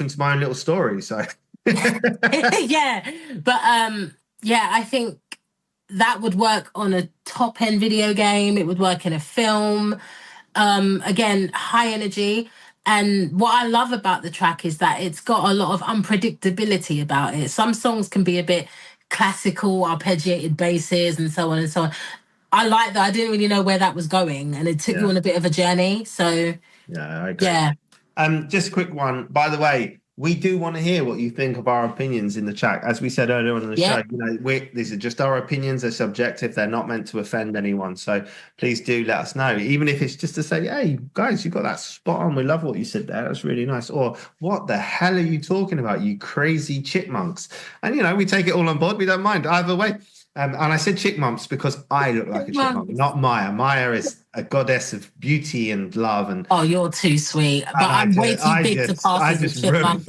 B: into my own little story. So.
C: Yeah, but yeah, I think that would work on a top end video game. It would work in a film. Again, high energy. And what I love about the track is that it's got a lot of unpredictability about it. Some songs can be a bit classical, arpeggiated basses and so on and so on. I like that. I didn't really know where that was going, and it took you on a bit of a journey. So
B: yeah, I agree.
C: Yeah.
B: Just a quick one. By the way, we do want to hear what you think of our opinions in the chat. As we said earlier on in the show, these are just our opinions. They're subjective. They're not meant to offend anyone. So please do let us know, even if it's just to say, hey, guys, you got that spot on. We love what you said there. That's really nice. Or what the hell are you talking about, you crazy chipmunks? And, we take it all on board. We don't mind either way. And I said chipmunks because I look like a chipmunk, not Maya. Maya is a goddess of beauty and love. And
C: oh, you're too sweet. But I'm way too big to pass as a chipmunk.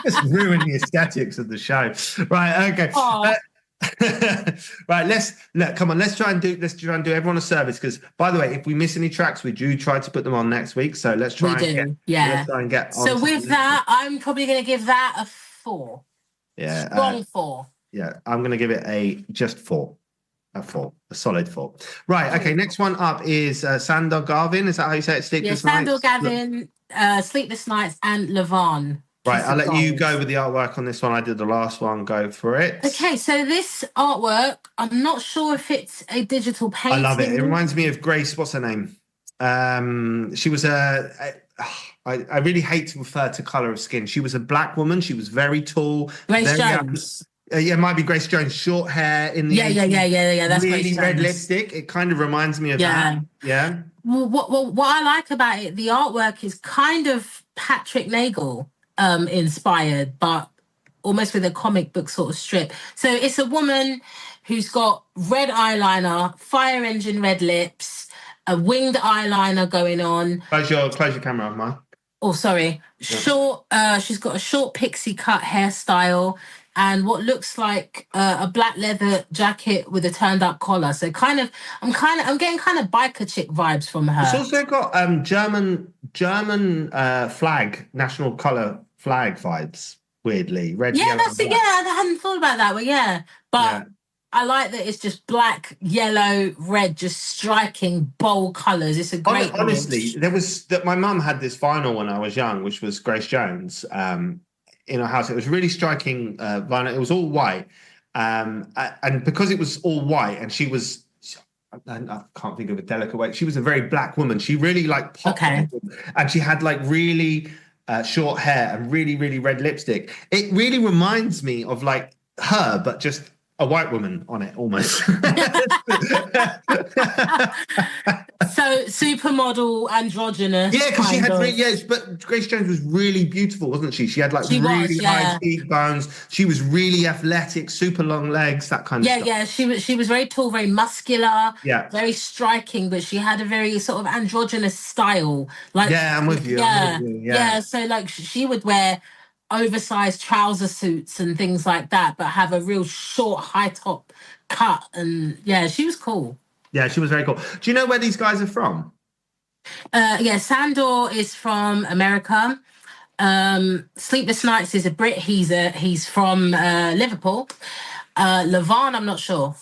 B: Just ruin the aesthetics of the show. Right, okay. Right, let's try and do everyone a service, because by the way, if we miss any tracks, we do try to put them on next week. So let's try and get
C: so with that, I'm probably going to give that a 4.
B: Yeah,
C: strong 4.
B: Yeah, I'm going to give it a solid 4. Right, okay, next one up is Sandor Garvin. Is that how you say it? Sleepless Nights?
C: Sandor Gavin, Sleepless Nights, and Levan.
B: Right, I'll let you go with the artwork on this one. I did the last one. Go for it.
C: Okay, so this artwork, I'm not sure if it's a digital painting.
B: I love it. It reminds me of Grace. What's her name? She was I really hate to refer to colour of skin. She was a black woman. She was very tall.
C: Grace Jones.
B: It might be Grace Jones. Short hair in the
C: 80s. That's
B: really
C: Grace
B: red
C: Jones.
B: lipstick. It kind of reminds me of that. Yeah.
C: Well, what I like about it, the artwork is kind of Patrick Nagel inspired, but almost with a comic book sort of strip. So it's a woman who's got red eyeliner, fire engine red lips, a winged eyeliner going on.
B: Close your camera, Mark.
C: Oh, sorry. Short. She's got a short pixie cut hairstyle and what looks like a black leather jacket with a turned up collar. So I'm getting kind of biker chick vibes from her.
B: It's also got German flag, national colour flag vibes. Weirdly, red.
C: Yeah, that's it. Yeah, I hadn't thought about that, but I like that it's just black, yellow, red, just striking bold colours. It's a great.
B: Honestly, my mum had this vinyl when I was young, which was Grace Jones. In our house, it was really striking vinyl. It was all white, and because it was all white, and she was. I can't think of a delicate way. She was a very black woman. She really popped.
C: Okay.
B: And she had really short hair and really, really red lipstick. It really reminds me of her, but just a white woman on it almost.
C: So supermodel, androgynous.
B: Yeah, because she had but Grace Jones was really beautiful, wasn't she? She had really high cheekbones. She was really athletic, super long legs, that kind of stuff.
C: Yeah. She was very tall, very muscular,
B: very
C: striking, but she had a very sort of androgynous style.
B: I'm with you.
C: Yeah. So she would wear oversized trouser suits and things like that, but have a real short, high top cut. And she was cool.
B: Yeah, she was very cool. Do you know where these guys are from?
C: Sandor is from America. Sleepless Nights is a Brit. He's from Liverpool. Levan, I'm not sure.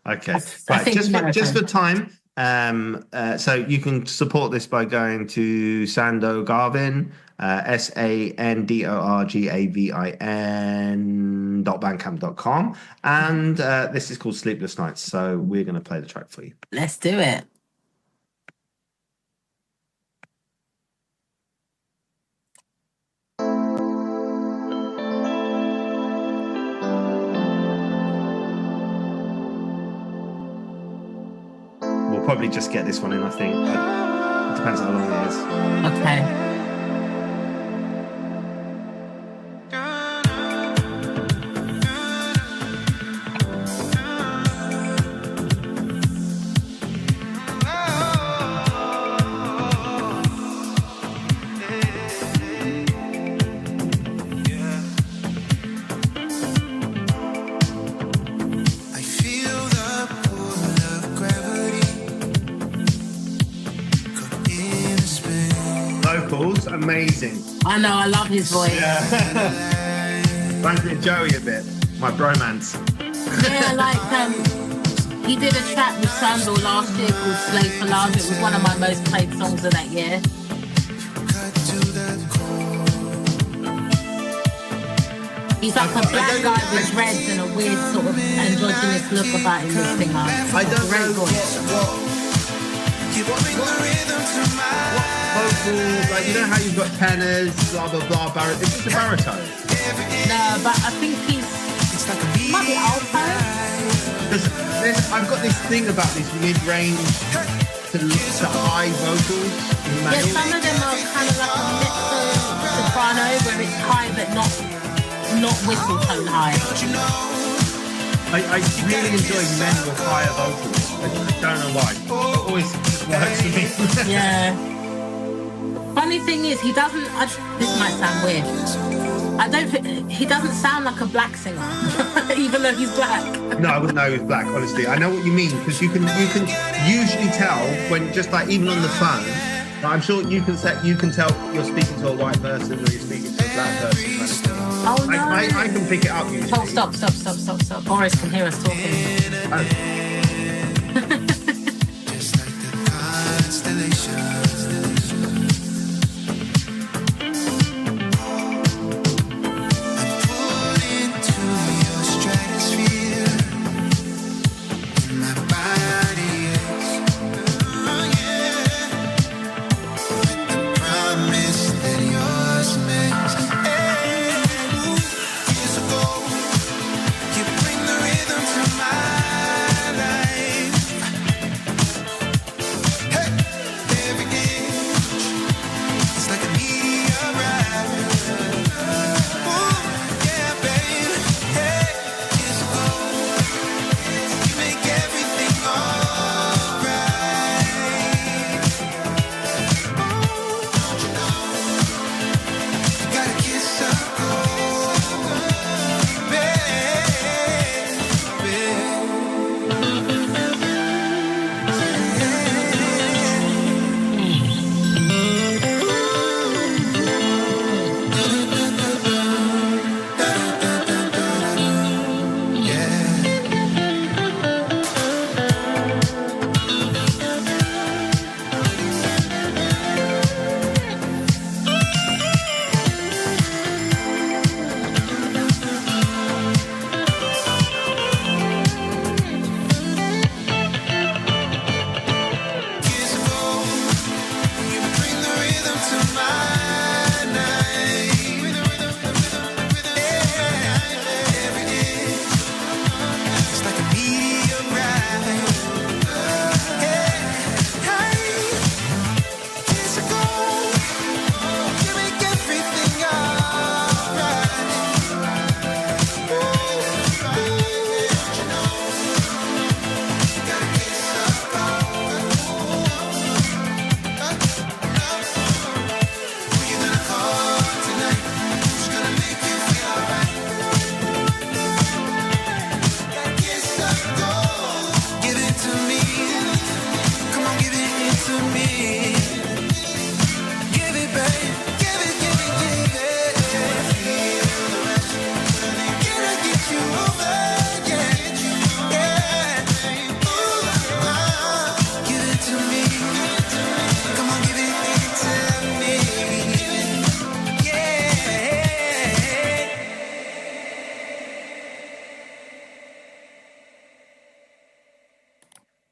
B: Okay, right. Just for time. So you can support this by going to Sandor Garvin, SANDORGAVIN.bandcamp.com, and this is called Sleepless Nights. So we're going to play the track for you.
C: Let's do it.
B: We'll probably just get this one in, I think. It depends how long it is.
C: Okay.
B: amazing.
C: I know, I love his voice.
B: Reminds me of Joey a bit, my bromance.
C: Yeah, like he did a track with Sandal last year called Slave for Love. It was one of my most played songs of that year. He's like a black guy with dreads and a weird sort of androgynous look about him, this singer.
B: I don't know what vocal, like, you know how you've got tenors, blah blah blah, baritone. Is this a baritone?
C: No, but I think he might be alto.
B: I've got this thing about this mid-range to high vocals.
C: Yeah, some of them are kind of like a mezzo soprano where it's high but not whistle tone high.
B: I really enjoy men with higher vocals. I don't know why. It always works for me.
C: Yeah. Funny thing is, he doesn't. This might sound weird. I don't think he doesn't sound like a black singer, even though he's black.
B: No, I wouldn't know he was black. Honestly, I know what you mean, because you can usually tell when, just like even on the phone. I'm sure you can tell you're speaking to a white person or you're speaking to a black person.
C: Oh no!
B: I can pick it up usually.
C: Oh, stop! Boris can hear us talking.
B: Oh.
A: Just like the constellations.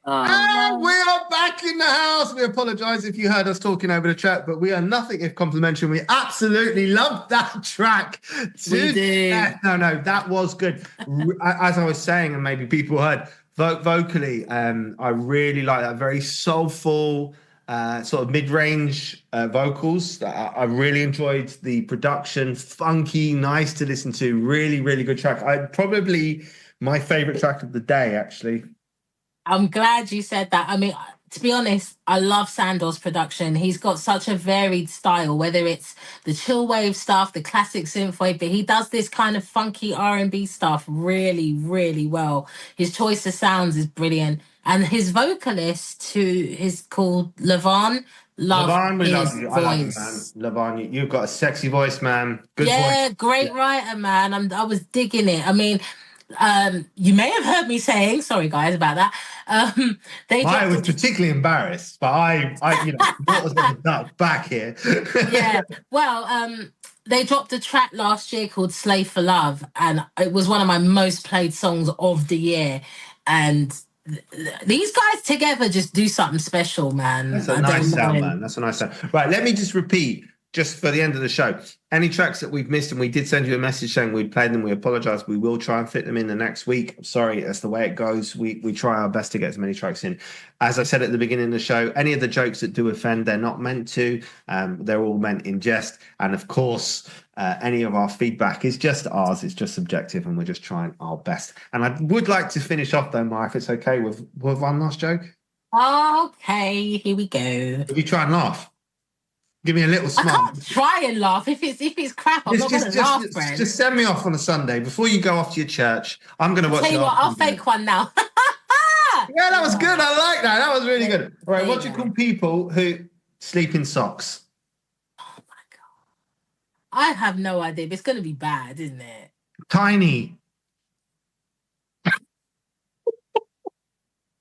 B: And we are back in the house. We apologize if you heard us talking over the track, but we are nothing if complimentary. We absolutely love that track.
C: We do.
B: No, that was good. As I was saying, and maybe people heard, vocally, I really like that. Very soulful, sort of mid-range vocals. I really enjoyed the production. Funky, nice to listen to. Really, really good track. Probably my favorite track of the day, actually.
C: I'm glad you said that. I mean, to be honest, I love Sandor's production. He's got such a varied style, whether it's the chill wave stuff, the classic synthwave, but he does this kind of funky R&B stuff really, really well. His choice of sounds is brilliant. And his vocalist, who is called Levon, love
B: Levon, we love
C: his
B: you. I love you, man.
C: voice.
B: Levon, you've got a sexy voice, man. Good
C: Yeah,
B: voice.
C: great writer, man. I was digging it. I mean, you may have heard me saying, sorry guys about that. They
B: I
C: dropped
B: was
C: a
B: particularly embarrassed, but what was the duck back here?
C: yeah. Well, they dropped a track last year called "Slave for Love," and it was one of my most played songs of the year. And these guys together just do something special, man.
B: That's a
C: I
B: nice
C: don't
B: sound,
C: know.
B: man. That's a nice sound. Right, let me just repeat, just for the end of the show, any tracks that we've missed, and we did send you a message saying we'd played them. We apologize. We will try and fit them in the next week. Sorry, that's the way it goes. We try our best to get as many tracks in. As I said at the beginning of the show, any of the jokes that do offend, they're not meant to. They're all meant in jest. And of course, any of our feedback is just ours. It's just subjective, and we're just trying our best. And I would like to finish off, though, Maya, if it's okay, with one last joke.
C: Okay, here we go.
B: If you try and laugh. Give me a little
C: I
B: smile.
C: can't try and laugh if it's crap. I'm not going to laugh, friend.
B: Just send me off on a Sunday before you go off to your church. I'm going to watch.
C: Tell you what, I'll fake one now.
B: Yeah, that was good. I like that. That was really good. All right,
C: There
B: what do
C: you
B: you
C: go.
B: call people who sleep in socks?
C: Oh my god, I have no idea. But it's going to be bad, isn't it?
B: Tiny.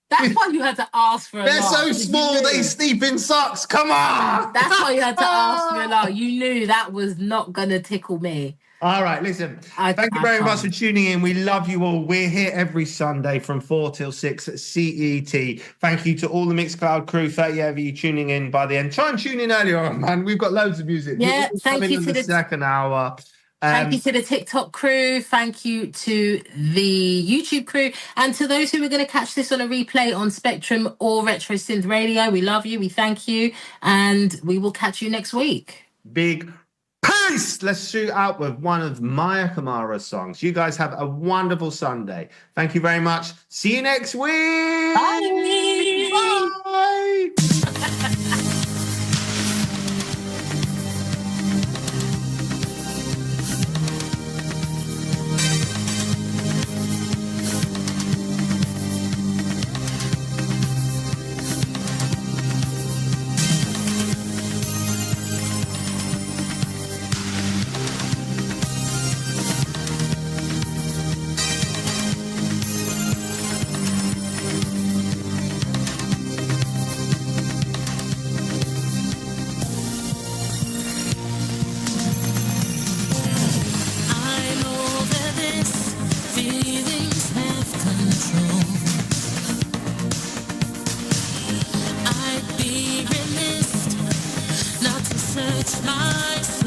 C: That's why you had to ask for a
B: They're
C: laugh.
B: so
C: You
B: small.
C: knew.
B: They sleep in socks. Come on.
C: That's why you had to ask for a laugh. You knew that was not going to tickle me.
B: All right, listen. Thank you very much for tuning in. We love you all. We're here every Sunday from 4 till 6 at CET. Thank you to all the Mixcloud crew. 30 of you tuning in by the end. Try and tune in earlier on, man. We've got loads of music.
C: Yeah,
B: We'll
C: thank
B: come
C: you
B: in
C: to
B: the
C: the
B: second hour.
C: Thank you to the TikTok crew. Thank you to the YouTube crew. And to those who are going to catch this on a replay on Spectrum or Retro Synth Radio, we love you. We thank you. And we will catch you next week.
B: Big peace. Let's shoot out with one of Maya Kamara's songs. You guys have a wonderful Sunday. Thank you very much. See you next week.
C: Bye.
B: Bye.
D: I'd be remiss not to search my soul.